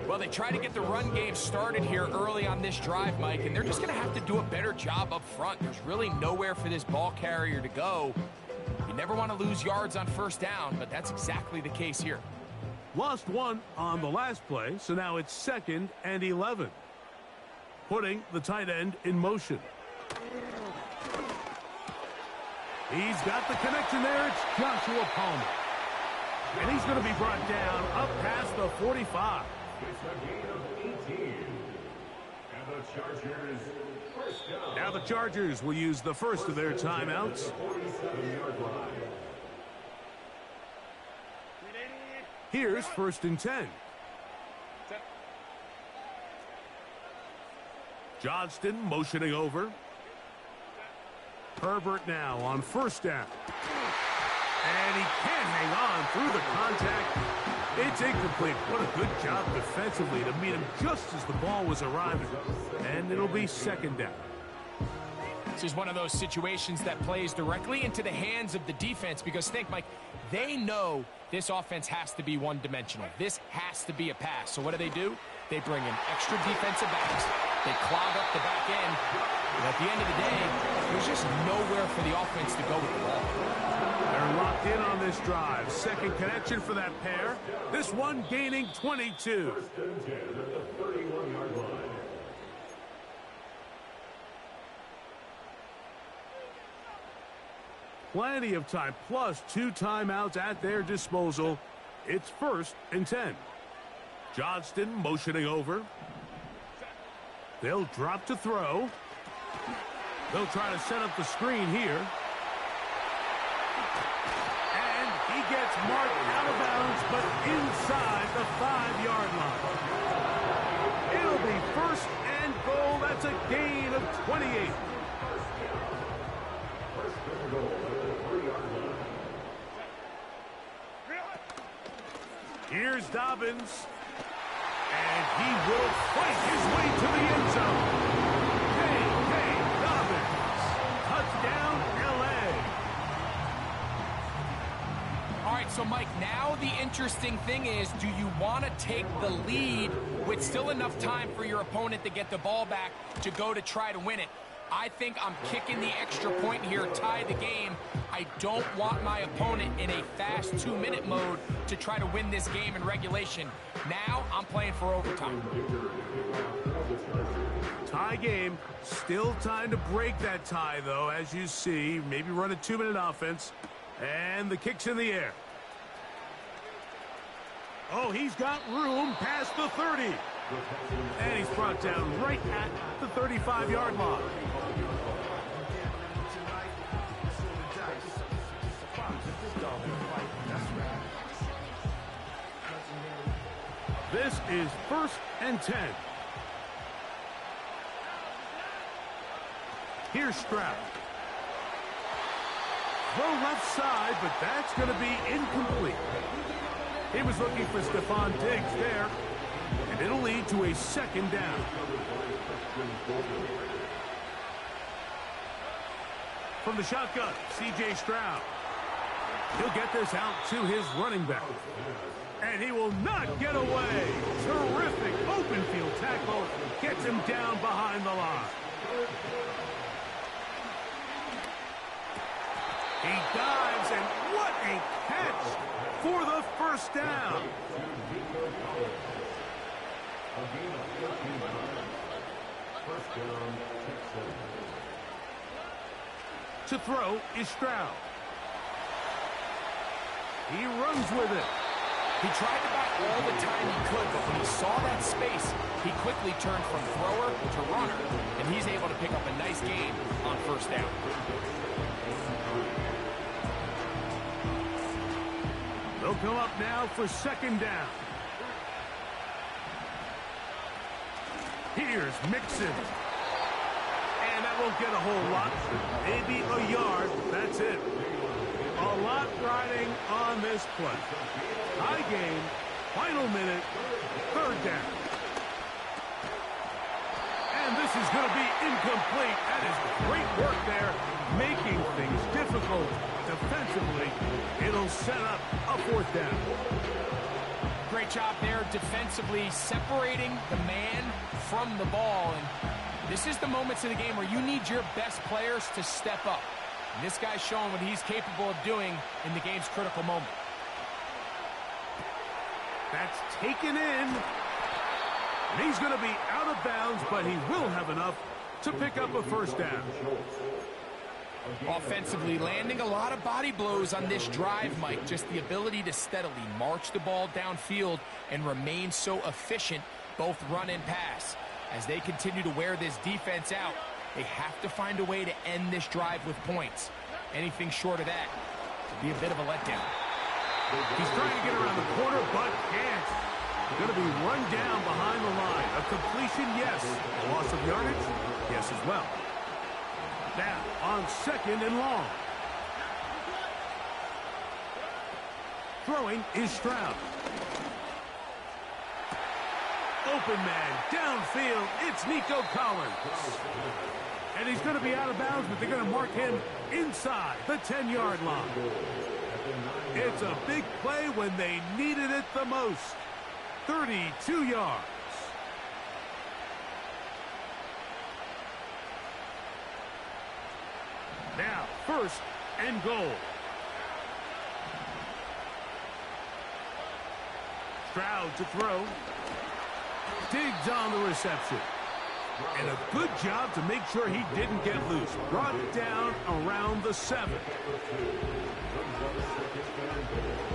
Well, they try to get the run game started here early on this drive, Mike, and they're just going to have to do a better job up front. There's really nowhere for this ball carrier to go. You never want to lose yards on first down, but that's exactly the case here. Lost 1 on the last play, so now it's 2nd and 11. Putting the tight end in motion. He's got the connection there. It's Joshua Palmer. And he's going to be brought down up past the 45. It's a gain of 18. And the Chargers first down. Now the Chargers will use the first of their timeouts. 47-yard line. Here's 1st and 10. Johnston motioning over. Herbert now on 1st down. And he can't hang on through the contact. It's incomplete. What a good job defensively to meet him just as the ball was arriving. And it'll be 2nd down. This is one of those situations that plays directly into the hands of the defense because think, Mike, they know this offense has to be one-dimensional. This has to be a pass. So what do? They bring in extra defensive backs. They clog up the back end. And at the end of the day, there's just nowhere for the offense to go with the ball. They're locked in on this drive. 2nd connection for that pair. This one gaining 22. 1st and 10 at the 31-yard line. Plenty of time, plus 2 timeouts at their disposal. It's 1st and 10. Johnston motioning over. They'll drop to throw. They'll try to set up the screen here. And he gets marked out of bounds, but inside the 5-yard line. It'll be 1st and goal. That's a gain of 28. Here's Dobbins. And he will fight his way to the end zone. J.K. Dobbins. Touchdown, L.A. All right, so, Mike, now the interesting thing is, do you want to take the lead with still enough time for your opponent to get the ball back to go to try to win it? I think I'm kicking the extra point here, tie the game. I don't want my opponent in a fast 2-minute mode to try to win this game in regulation. Now, I'm playing for overtime. Tie game. Still time to break that tie, though, as you see. Maybe run a 2-minute offense. And the kick's in the air. Oh, he's got room past the 30. And he's brought down right at the 35-yard line. This is 1st and 10. Here's Stroud. Throw left side, but that's going to be incomplete. He was looking for Stephon Diggs there, and it'll lead to a 2nd down. From the shotgun, C.J. Stroud. He'll get this out to his running back. And he will not get away. Terrific open field tackle. Gets him down behind the line. He dives, and what a catch for the 1st down. To throw is Stroud. He runs with it. He tried to buy all the time he could, but when he saw that space, he quickly turned from thrower to runner, and he's able to pick up a nice gain on 1st down. They'll come up now for 2nd down. Here's Mixon. And that won't get a whole lot. Maybe a yard. That's it. A lot riding on this play. High game. Final minute. 3rd down. And this is going to be incomplete. That is great work there, making things difficult defensively. It'll set up a 4th down. Great job there defensively, separating the man from the ball. And this is the moments of the game where you need your best players to step up. And this guy's showing what he's capable of doing in the game's critical moment. That's taken in. And he's going to be out of bounds, but he will have enough to pick up a 1st down. Offensively, landing a lot of body blows on this drive, Mike. Just the ability to steadily march the ball downfield and remain so efficient, both run and pass. As they continue to wear this defense out, they have to find a way to end this drive with points. Anything short of that would be a bit of a letdown. He's trying to get around the corner, but can't. Going to be run down behind the line. A completion, yes. A loss of yardage, yes as well. Now, on 2nd and long. Throwing is Stroud. Open man, downfield, it's Nico Collins. And he's going to be out of bounds, but they're going to mark him inside the 10-yard line. It's a big play when they needed it the most. 32 yards. Now, 1st and goal. Stroud to throw. Diggs on the reception. And a good job to make sure he didn't get loose. Brought down around the 7.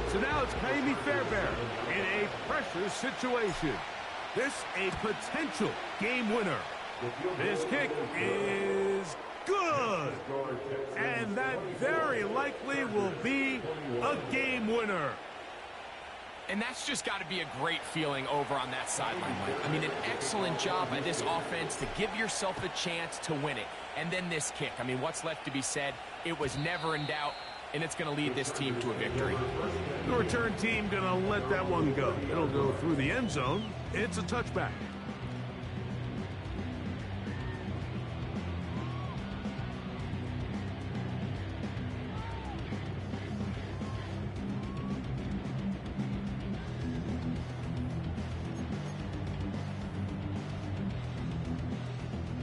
So now it's Kaimi Fairbairn in a pressure situation. This a potential game winner. This kick is good. And that very likely will be a game winner. And that's just got to be a great feeling over on that sideline, Mike. I mean, an excellent job by this offense to give yourself a chance to win it. And then this kick. I mean, what's left to be said? It was never in doubt, and it's going to lead this team to a victory. The return team going to let that one go. It'll go through the end zone. It's a touchback.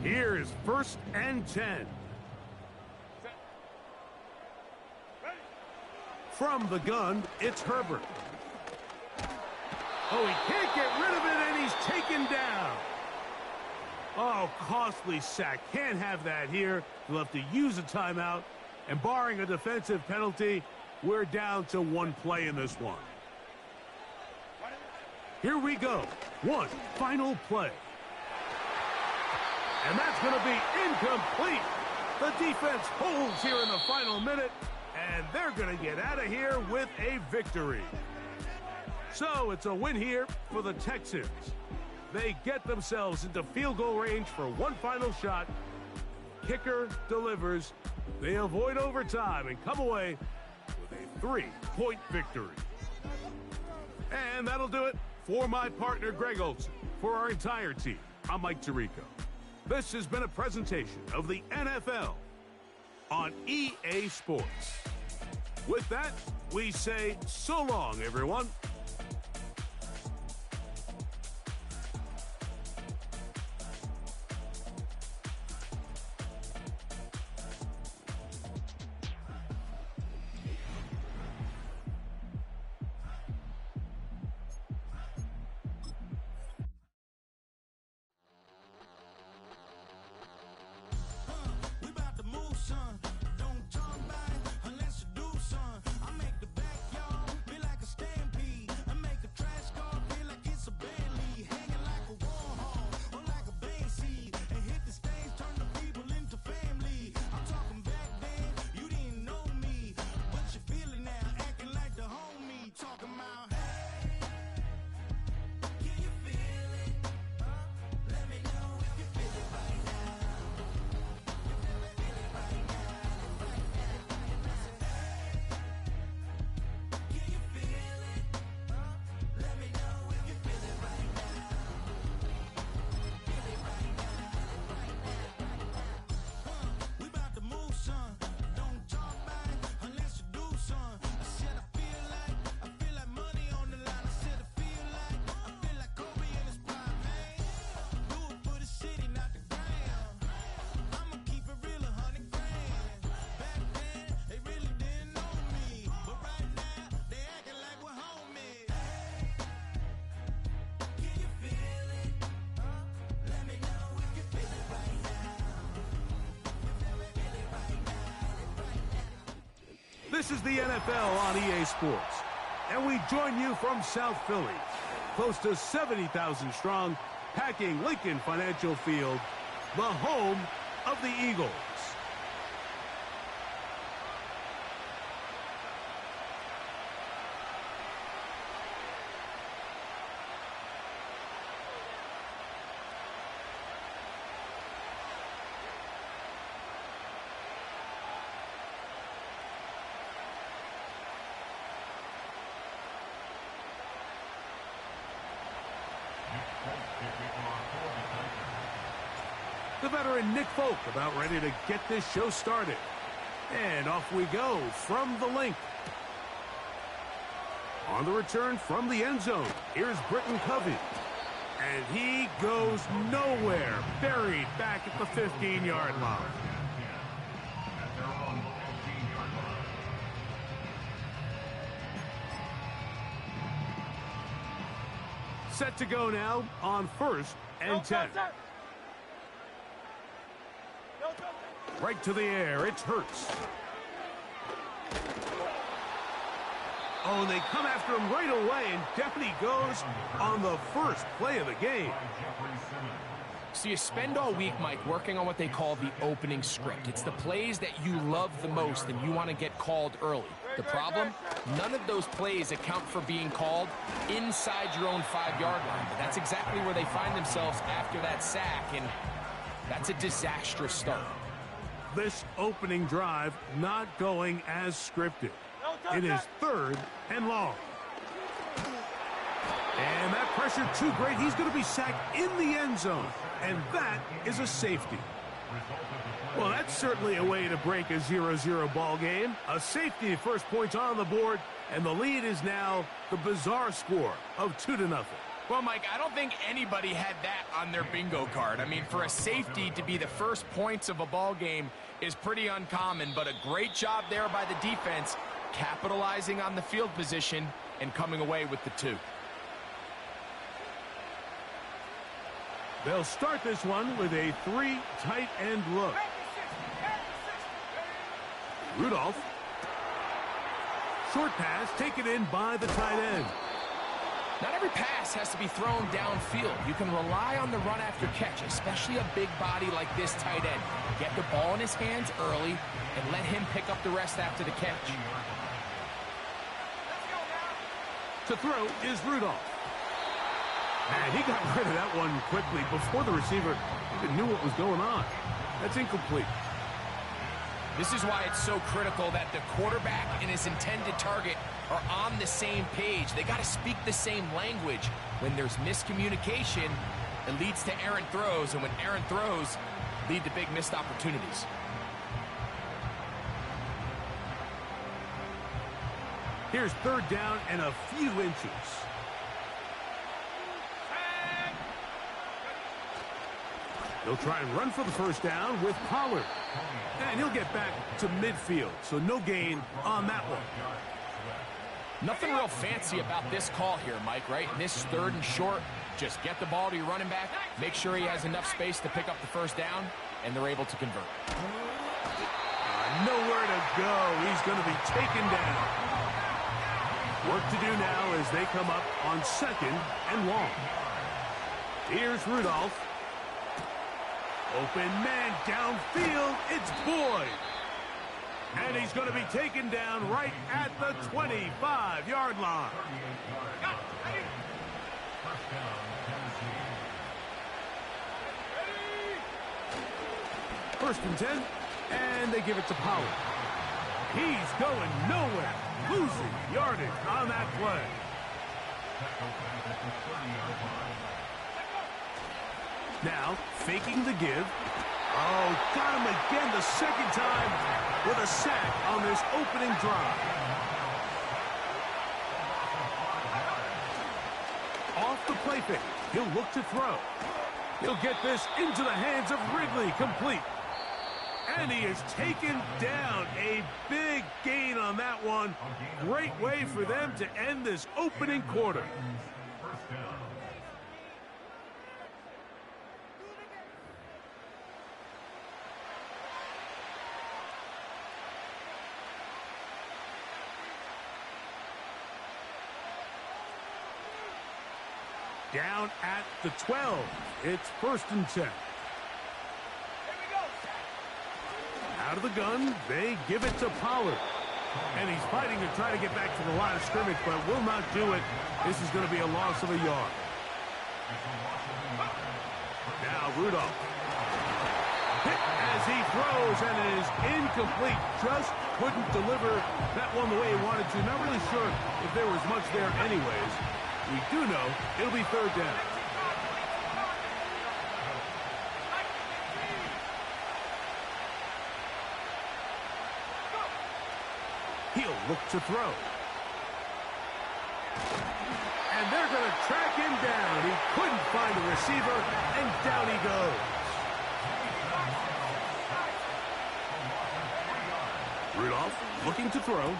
Here is 1st and 10. From the gun, it's Herbert. Oh, he can't get rid of it, and he's taken down. Oh, costly sack. Can't have that here. We'll have to use a timeout. And barring a defensive penalty, we're down to one play in this one. Here we go. One final play. And that's going to be incomplete. The defense holds here in the final minute, and they're going to get out of here with a victory. So it's a win here for the Texans. They get themselves into field goal range for one final shot. Kicker delivers. They avoid overtime and come away with a 3-point victory. And that'll do it for my partner, Greg Olson. For our entire team, I'm Mike Tirico. This has been a presentation of the NFL on EA Sports. With that, we say so long, everyone. This is the NFL on EA Sports, and we join you from South Philly, close to 70,000 strong, packing Lincoln Financial Field, the home of the Eagles. The veteran Nick Folk about ready to get this show started. And off we go from the link. On the return from the end zone, here's Britton Covey. And he goes nowhere, buried back at the 15-yard line. Set to go now on 1st and 10. Right to the air, it's Hurts. Oh, and they come after him right away, and down he goes on the first play of the game. So you spend all week, Mike, working on what they call the opening script. It's the plays that you love the most and you want to get called early. The problem? None of those plays account for being called inside your own 5-yard line. But that's exactly where they find themselves after that sack, and that's a disastrous start. This opening drive not going as scripted. It is 3rd and long. And that pressure too great. He's going to be sacked in the end zone. And that is a safety. Well, that's certainly a way to break a 0-0 ball game. A safety, first points on the board, and the lead is now the bizarre score of 2-0. Well, Mike, I don't think anybody had that on their bingo card. I mean, for a safety to be the first points of a ball game is pretty uncommon, but a great job there by the defense, capitalizing on the field position and coming away with the 2. They'll start this one with a 3 tight end look. Rudolph. Short pass taken in by the tight end. Not every pass has to be thrown downfield. You can rely on the run after catch, especially a big body like this tight end. Get the ball in his hands early and let him pick up the rest after the catch. To throw is Rudolph. And he got rid of that one quickly before the receiver even knew what was going on. That's incomplete. This is why it's so critical that the quarterback and his intended target are on the same page. They got to speak the same language. When there's miscommunication, it leads to errant throws, and when errant throws lead to big missed opportunities. Here's 3rd down and a few inches. They'll try and run for the first down with Pollard. And he'll get back to midfield, so no gain on that one. Nothing real fancy about this call here, Mike, right? In this 3rd and short, just get the ball to your running back, make sure he has enough space to pick up the first down, and they're able to convert. Nowhere to go. He's going to be taken down. Work to do now as they come up on 2nd and long. Here's Rudolph. Open man downfield. It's Boyd. And he's going to be taken down right at the 25-yard line. First and 10, and they give it to Pollard. He's going nowhere, losing yardage on that play. Now, faking the give. Oh, got him again the 2nd time with a sack on this opening drive. Off the play fake, he'll look to throw. He'll get this into the hands of Ridley, complete. And he is taken down. A big gain on that one. Great way for them to end this opening quarter. Down at the 12. It's 1st and 10. Out of the gun, they give it to Pollard. And he's fighting to try to get back to the line of scrimmage, but will not do it. This is going to be a loss of a yard. Now Rudolph. Hit as he throws, and it is incomplete. Just couldn't deliver that one the way he wanted to. Not really sure if there was much there anyways. We do know it'll be 3rd down. He'll look to throw. And they're going to track him down. He couldn't find a receiver, and down he goes. Rudolph looking to throw.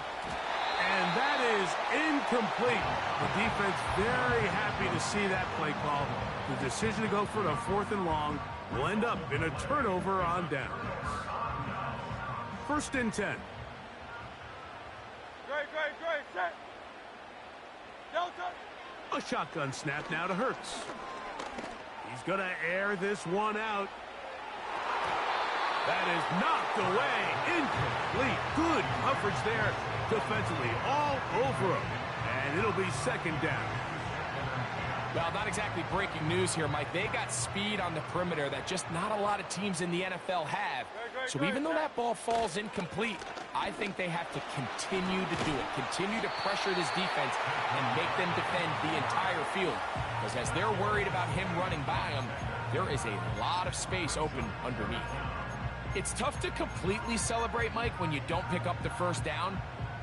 And that is incomplete. The defense very happy to see that play call. The decision to go for the 4th and long will end up in a turnover on downs. 1st and 10. Great, set. Delta. A shotgun snap now to Hurts. He's going to air this one out. That is knocked away. Incomplete. Good coverage there defensively. All over him. And it'll be 2nd down. Well, not exactly breaking news here, Mike. They got speed on the perimeter that just not a lot of teams in the NFL have. So even though that ball falls incomplete, I think they have to continue to do it. Continue to pressure this defense and make them defend the entire field. Because as they're worried about him running by them, there is a lot of space open underneath. It's tough to completely celebrate, Mike, when you don't pick up the first down.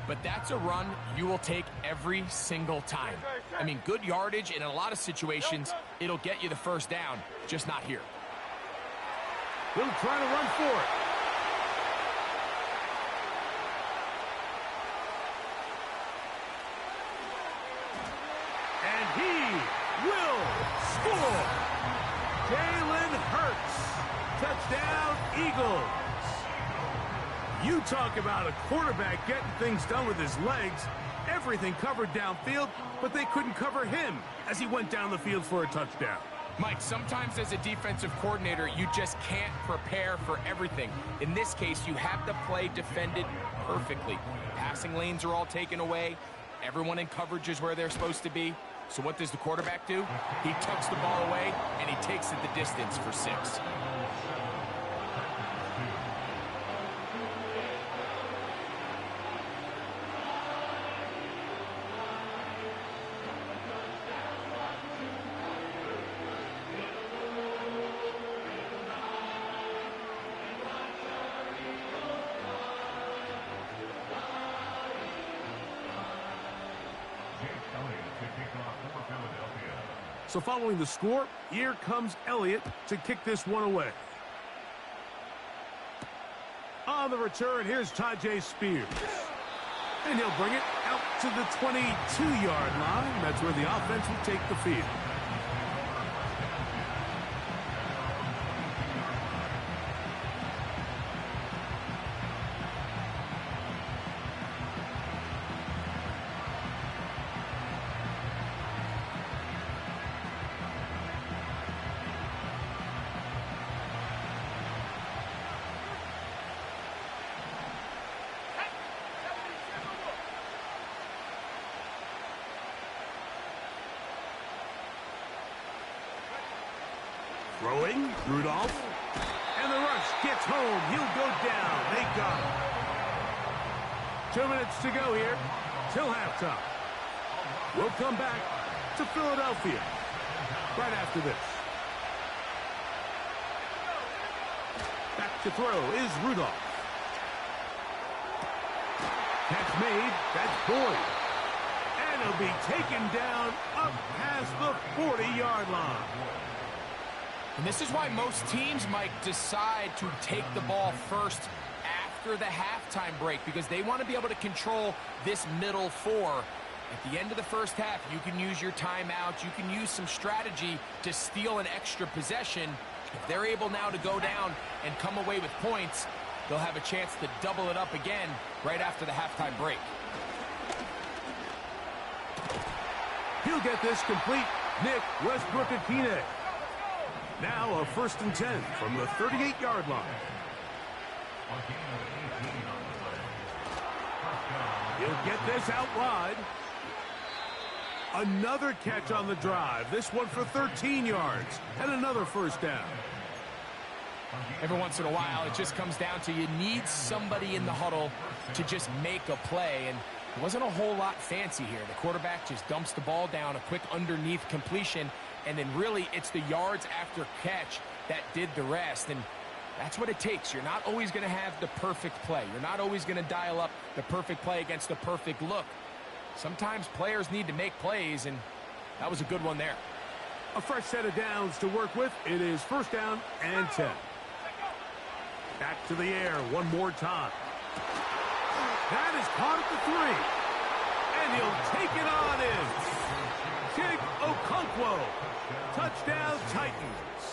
but that's a run you will take every single time. I mean, good yardage, and in a lot of situations, it'll get you the first down, just not here. He'll try to run for it. And he will score. Jalen Hurts. Touchdown, Eagles. You talk about a quarterback getting things done with his legs. Everything covered downfield, but they couldn't cover him as he went down the field for a touchdown. Mike, sometimes as a defensive coordinator, you just can't prepare for everything. In this case, you have the play defended perfectly. Passing lanes are all taken away. Everyone in coverage is where they're supposed to be. So what does the quarterback do? He tucks the ball away, and he takes it the distance for 6. So following the score, here comes Elliott to kick this one away. On the return, here's Tajay Spears. And he'll bring it out to the 22-yard line. That's where the offense will take the field. Throwing, Rudolph. And the rush gets home. He'll go down. They got him. 2 minutes to go here till halftime. We'll come back to Philadelphia right after this. Back to throw is Rudolph. Catch made. That's Boyd. And he'll be taken down up past the 40-yard line. And this is why most teams might decide to take the ball first after the halftime break, because they want to be able to control this middle 4. At the end of the first half, you can use your timeout. You can use some strategy to steal an extra possession. If they're able now to go down and come away with points, they'll have a chance to double it up again right after the halftime break. He'll get this complete. Nick Westbrook-Akine. Now a 1st and 10 from the 38-yard line. He'll get this out wide. Another catch on the drive. This one for 13 yards and another first down. Every once in a while, it just comes down to you need somebody in the huddle to just make a play. And it wasn't a whole lot fancy here. The quarterback just dumps the ball down, a quick underneath completion. And then really it's the yards after catch that did the rest. And that's what it takes. You're not always going to have the perfect play. You're not always going to dial up the perfect play against the perfect look. Sometimes players need to make plays, and that was a good one there. A fresh set of downs to work with. It is 1st down and 10. Back to the air one more time. That is caught at the 3. And he'll take it on in. Chig Okonkwo. Touchdown, Titans.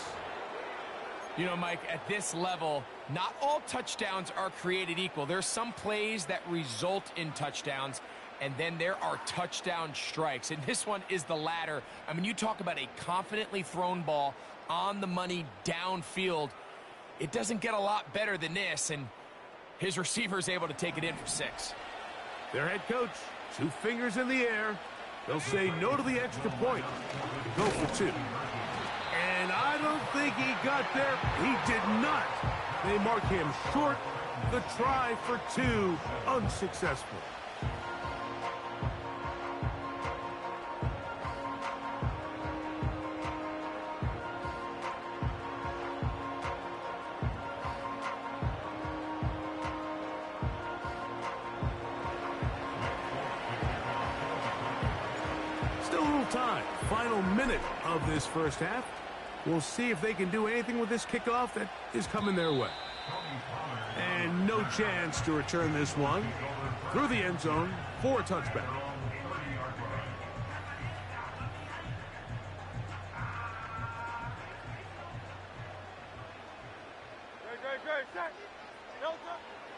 You know, Mike, at this level, not all touchdowns are created equal. There's some plays that result in touchdowns, and then there are touchdown strikes. And this one is the latter. I mean, you talk about a confidently thrown ball on the money downfield. It doesn't get a lot better than this, and his receiver is able to take it in for 6. Their head coach, 2 fingers in the air. They'll say no to the extra point. Go for 2. And I don't think he got there. He did not. They mark him short. The try for 2, unsuccessful. time. Final minute of this first half. We'll see if they can do anything with this kickoff that is coming their way. And no chance to return this one through the end zone for a touchback.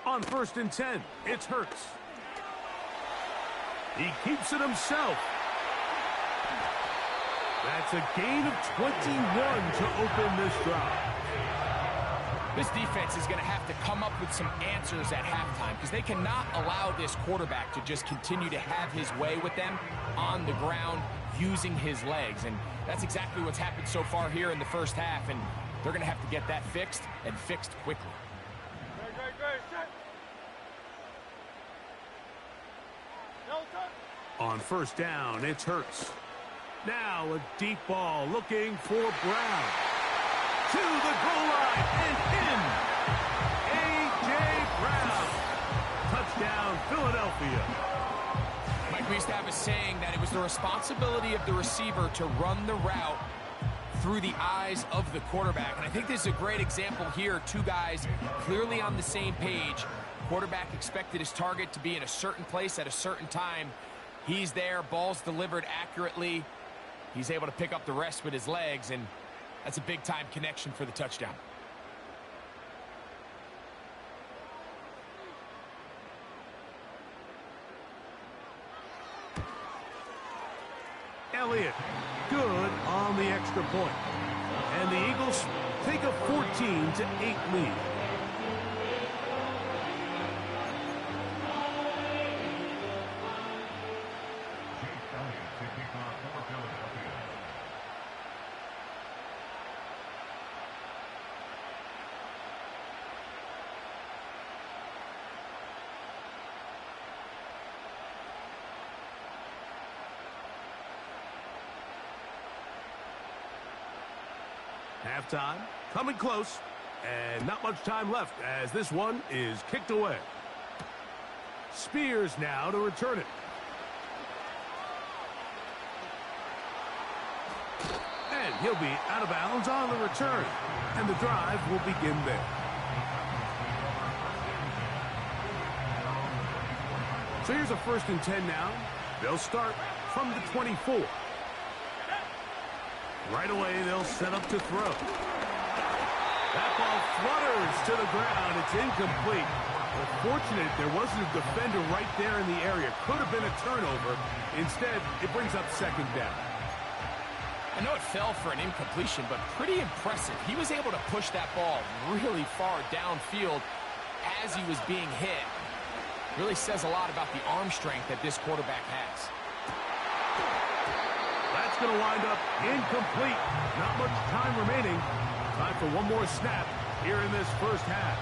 On 1st and 10, it's Hurts. He keeps it himself. That's a gain of 21 to open this drive. This defense is going to have to come up with some answers at halftime because they cannot allow this quarterback to just continue to have his way with them on the ground using his legs. And that's exactly what's happened so far here in the first half. And they're going to have to get that fixed and fixed quickly. On 1st down, it's Hurts. Now a deep ball looking for Brown. To the goal line and in. A.J. Brown. Touchdown, Philadelphia. Mike, we used to have a saying that it was the responsibility of the receiver to run the route through the eyes of the quarterback. And I think this is a great example here. Two guys clearly on the same page. Quarterback expected his target to be in a certain place at a certain time. He's there, ball's delivered accurately. He's able to pick up the rest with his legs, and that's a big-time connection for the touchdown. Elliott, good on the extra point. And the Eagles take a 14-8 lead. Halftime, coming close, and not much time left as this one is kicked away. Spears now to return it. And he'll be out of bounds on the return, and the drive will begin there. So here's a 1st and 10 now. They'll start from the 24. Right away, they'll set up to throw. That ball flutters to the ground. It's incomplete. Well, fortunate there wasn't a defender right there in the area. Could have been a turnover. Instead, it brings up 2nd down. I know it fell for an incompletion, but pretty impressive. He was able to push that ball really far downfield as he was being hit. Really says a lot about the arm strength that this quarterback has. That's going to wind up incomplete. Not much time remaining. Time for one more snap here in this first half.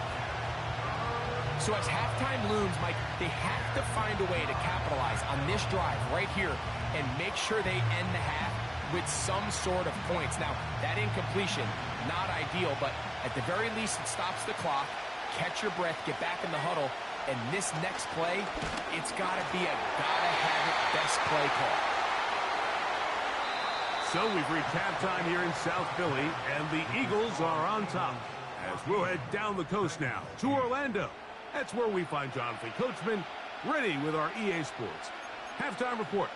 So as halftime looms, Mike, they have to find a way to capitalize on this drive right here and make sure they end the half with some sort of points. Now, that incompletion, not ideal, but at the very least it stops the clock. Catch your breath, get back in the huddle, and this next play, it's got to be a gotta-have-it best play call. So we've reached halftime here in South Philly, and the Eagles are on top. As we'll head down the coast now to Orlando. That's where we find Jonathan Coachman ready with our EA Sports halftime report.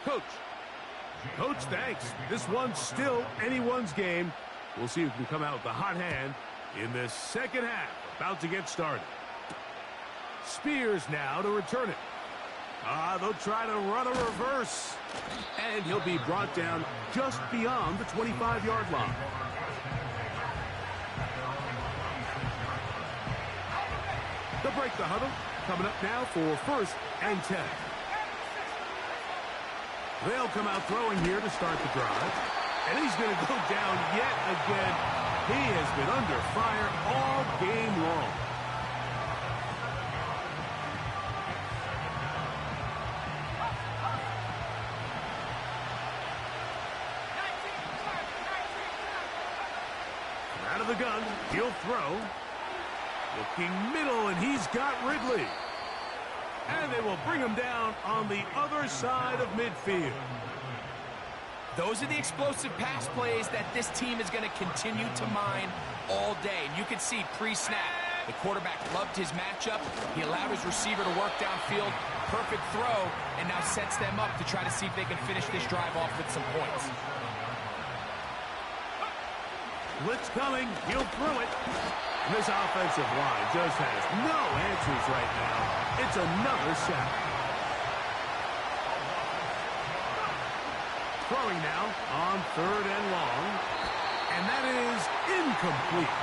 Coach, thanks. This one's still anyone's game. We'll see who can come out with the hot hand in this second half. About to get started. Spears now to return it. They'll try to run a reverse. And he'll be brought down just beyond the 25-yard line. They'll break the huddle. Coming up now for 1st and 10. They'll come out throwing here to start the drive. And he's going to go down yet again. He has been under fire all game long. Out of the gun, he'll throw. Looking middle, and he's got Ridley. And they will bring him down on the other side of midfield. Those are the explosive pass plays that this team is going to continue to mine all day. And you can see pre-snap, the quarterback loved his matchup. He allowed his receiver to work downfield. Perfect throw, and now sets them up to try to see if they can finish this drive off with some points. Blitz coming. He'll throw it. This offensive line just has no answers right now. It's another sack. Throwing now on 3rd and long. And that is incomplete.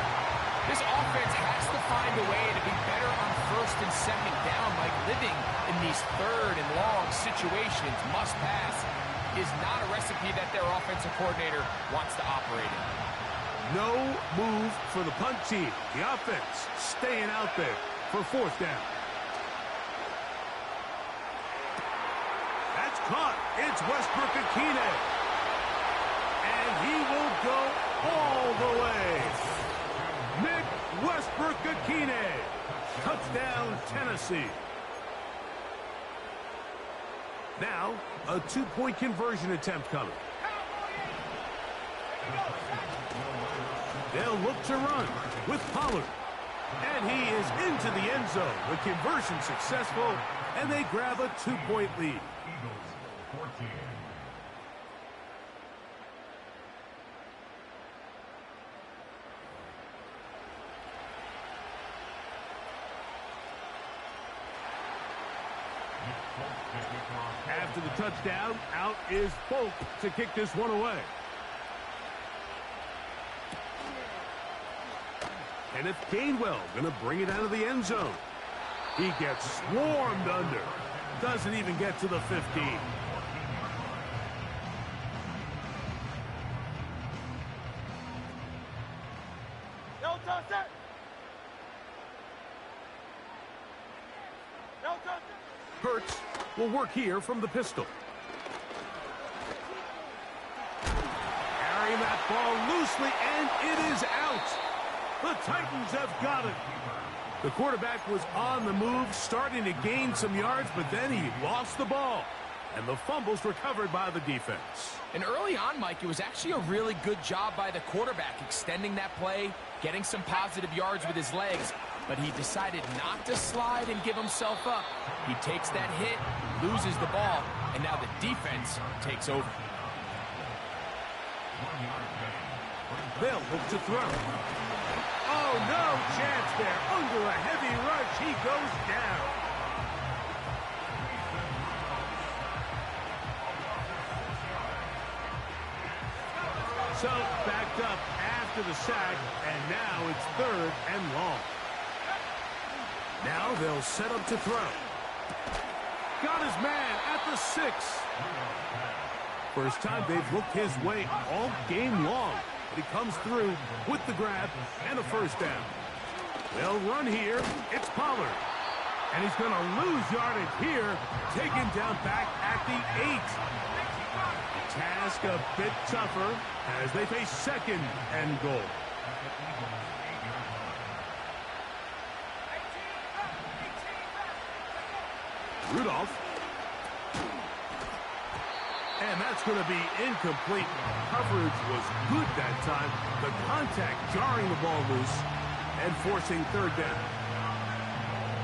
This offense has to find a way to be better on 1st and 2nd down. Like living in these 3rd and long situations, must pass, is not a recipe that their offensive coordinator wants to operate in. No move for the punt team. The offense staying out there for 4th down. That's caught. It's Westbrook-Akine. And he will go all the way. Nick Westbrook-Akine. Touchdown, Tennessee. Now, a 2-point conversion attempt coming. They'll look to run with Pollard. And he is into the end zone. The conversion successful, and they grab a 2-point lead. After the touchdown, out is Folk to kick this one away. Kenneth Gainwell going to bring it out of the end zone. He gets swarmed under. Doesn't even get to the 15. No touch it. No touch it. Hurts will work here from the pistol. Carrying that ball loosely, and it is out. The Titans have got it. The quarterback was on the move, starting to gain some yards, but then he lost the ball. And the fumble's recovered by the defense. And early on, Mike, it was actually a really good job by the quarterback, extending that play, getting some positive yards with his legs. But he decided not to slide and give himself up. He takes that hit, loses the ball, and now the defense takes over. They'll look to throw. Oh, no chance there. Under a heavy rush, he goes down. So, backed up after the sack, and now it's 3rd and long. Now they'll set up to throw. Got his man at the 6. First time they've looked his way all game long. But he comes through with the grab and a 1st down. They'll run here. It's Pollard. And he's going to lose yardage here. Taken down back at the 8. The task a bit tougher as they face 2nd and goal. Rudolph. And that's going to be incomplete. Coverage was good that time. The contact jarring the ball loose and forcing 3rd down.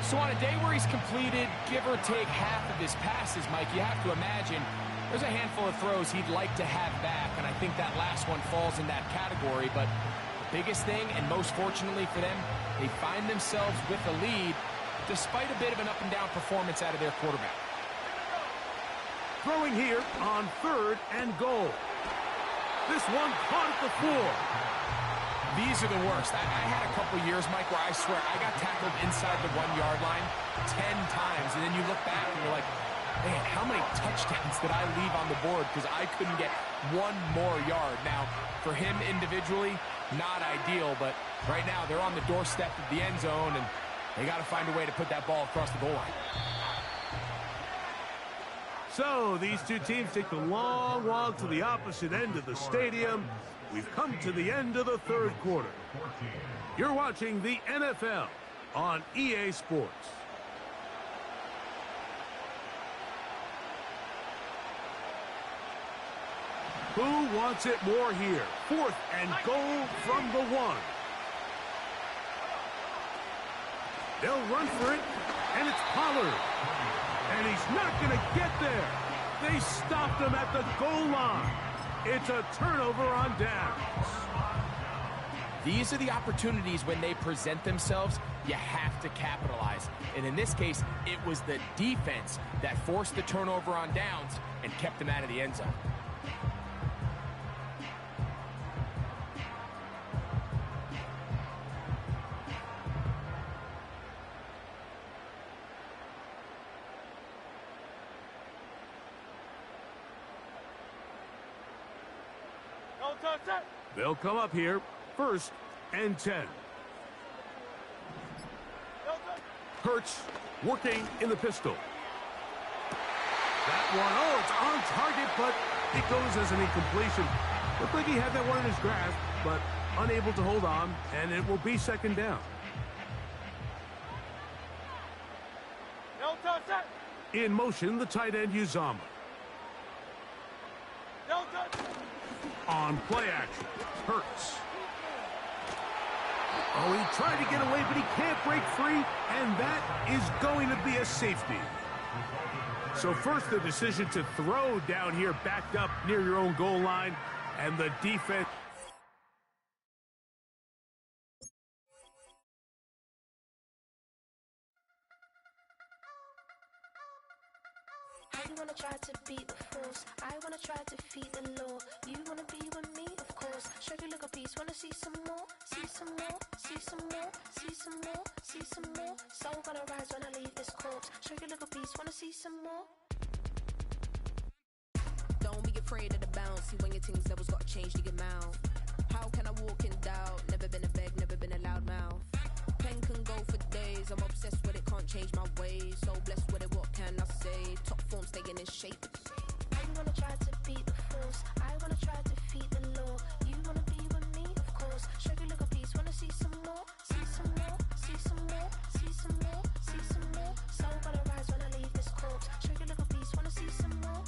So on a day where he's completed, give or take half of his passes, Mike, you have to imagine there's a handful of throws he'd like to have back, and I think that last one falls in that category. But the biggest thing, and most fortunately for them, they find themselves with a lead despite a bit of an up-and-down performance out of their quarterback. Throwing here on 3rd and goal. This one caught at the 4. These are the worst. I had a couple years, Mike, where I swear I got tackled inside the 1-yard line 10 times, and then you look back and you're like, man, how many touchdowns did I leave on the board because I couldn't get one more yard? Now, for him individually, not ideal, but right now they're on the doorstep of the end zone, and they got to find a way to put that ball across the goal line. So these two teams take the long walk to the opposite end of the stadium. We've come to the end of the 3rd quarter. You're watching the NFL on EA Sports. Who wants it more here? 4th and goal from the 1. They'll run for it, and it's Pollard. And he's not going to get there. They stopped him at the goal line. It's a turnover on downs. These are the opportunities when they present themselves, you have to capitalize. And in this case, it was the defense that forced the turnover on downs and kept them out of the end zone. They'll come up here, 1st and 10. Hurts working in the pistol. That one, oh, it's on target, but it goes as an incompletion. Looked like he had that one in his grasp, but unable to hold on, and it will be 2nd down. In motion, the tight end, Uzama. On play action, Hurts. Oh, he tried to get away, but he can't break free, and that is going to be a safety. So first, the decision to throw down here backed up near your own goal line, and the defense... I wanna try to beat the force. I wanna try to defeat the law. You wanna be with me, of course. Show you a little piece. Wanna see some more? See some more? See some more? See some more? See some more? Soul gonna rise when I leave this corpse. Show you a little piece. Wanna see some more? Don't be afraid of the bounce. See when your things levels gotta change to get mouth. How can I walk in doubt? Never been a beg, never been a loud mouth. Pen can go for days. I'm obsessed with it, can't change my ways. So blessed with it, what can I say? Top form staying in shape. I wanna try to beat the force. I wanna try to defeat the law. You wanna be with me, of course. Show you a little piece. Wanna see some more? See some more? See some more? See some more? See some more? Soul gonna rise when I leave this corpse. Show you a little piece. Wanna see some more?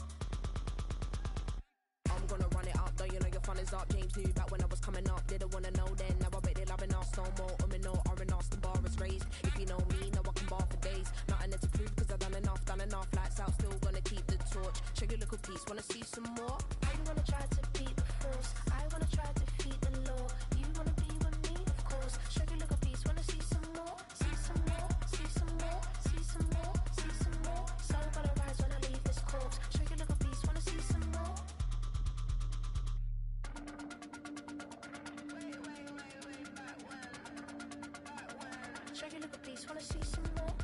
I'm gonna run it up, though you know your fun is up. James knew back when I was coming up, didn't wanna know then. Now I bet they're loving us no more. No, R&R's the bar is raised. If you know me, know I can bar for days. Nothing there to prove, cause I've done enough. Lights out, still gonna keep the torch. Show you a little piece, wanna see some more? I wanna try to beat the force. I wanna try to defeat the law. You wanna be with me, of course. Show you a little piece. Wanna see some more? See some more? See some more? See some more? See some more? Soul gonna rise when I leave this corpse. Show you a little piece. Wanna see some more? Show you a little piece. Wanna see some more?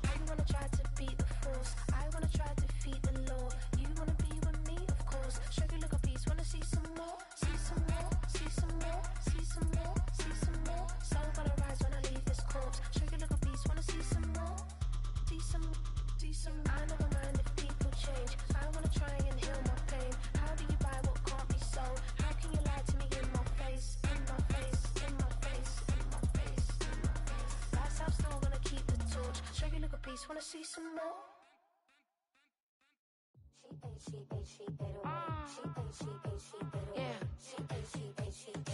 I wanna try to beat the force. I wanna try to defeat the law. You wanna be with me, of course. Show you a little piece. Wanna see some more? See some more? See some more? See some more? See some more? Soul gonna rise when I leave this corpse. Show you a little piece. Wanna see some more? See some. I never mind if people change. I wanna try and heal my pain. How do you buy what can't be sold? How can you lie to me in my face? In my face, in my face, in my face, in my face. That's how still gonna keep the torch. Show you a little piece. Wanna see some more? She ate it away. She ate it away. She ate it away.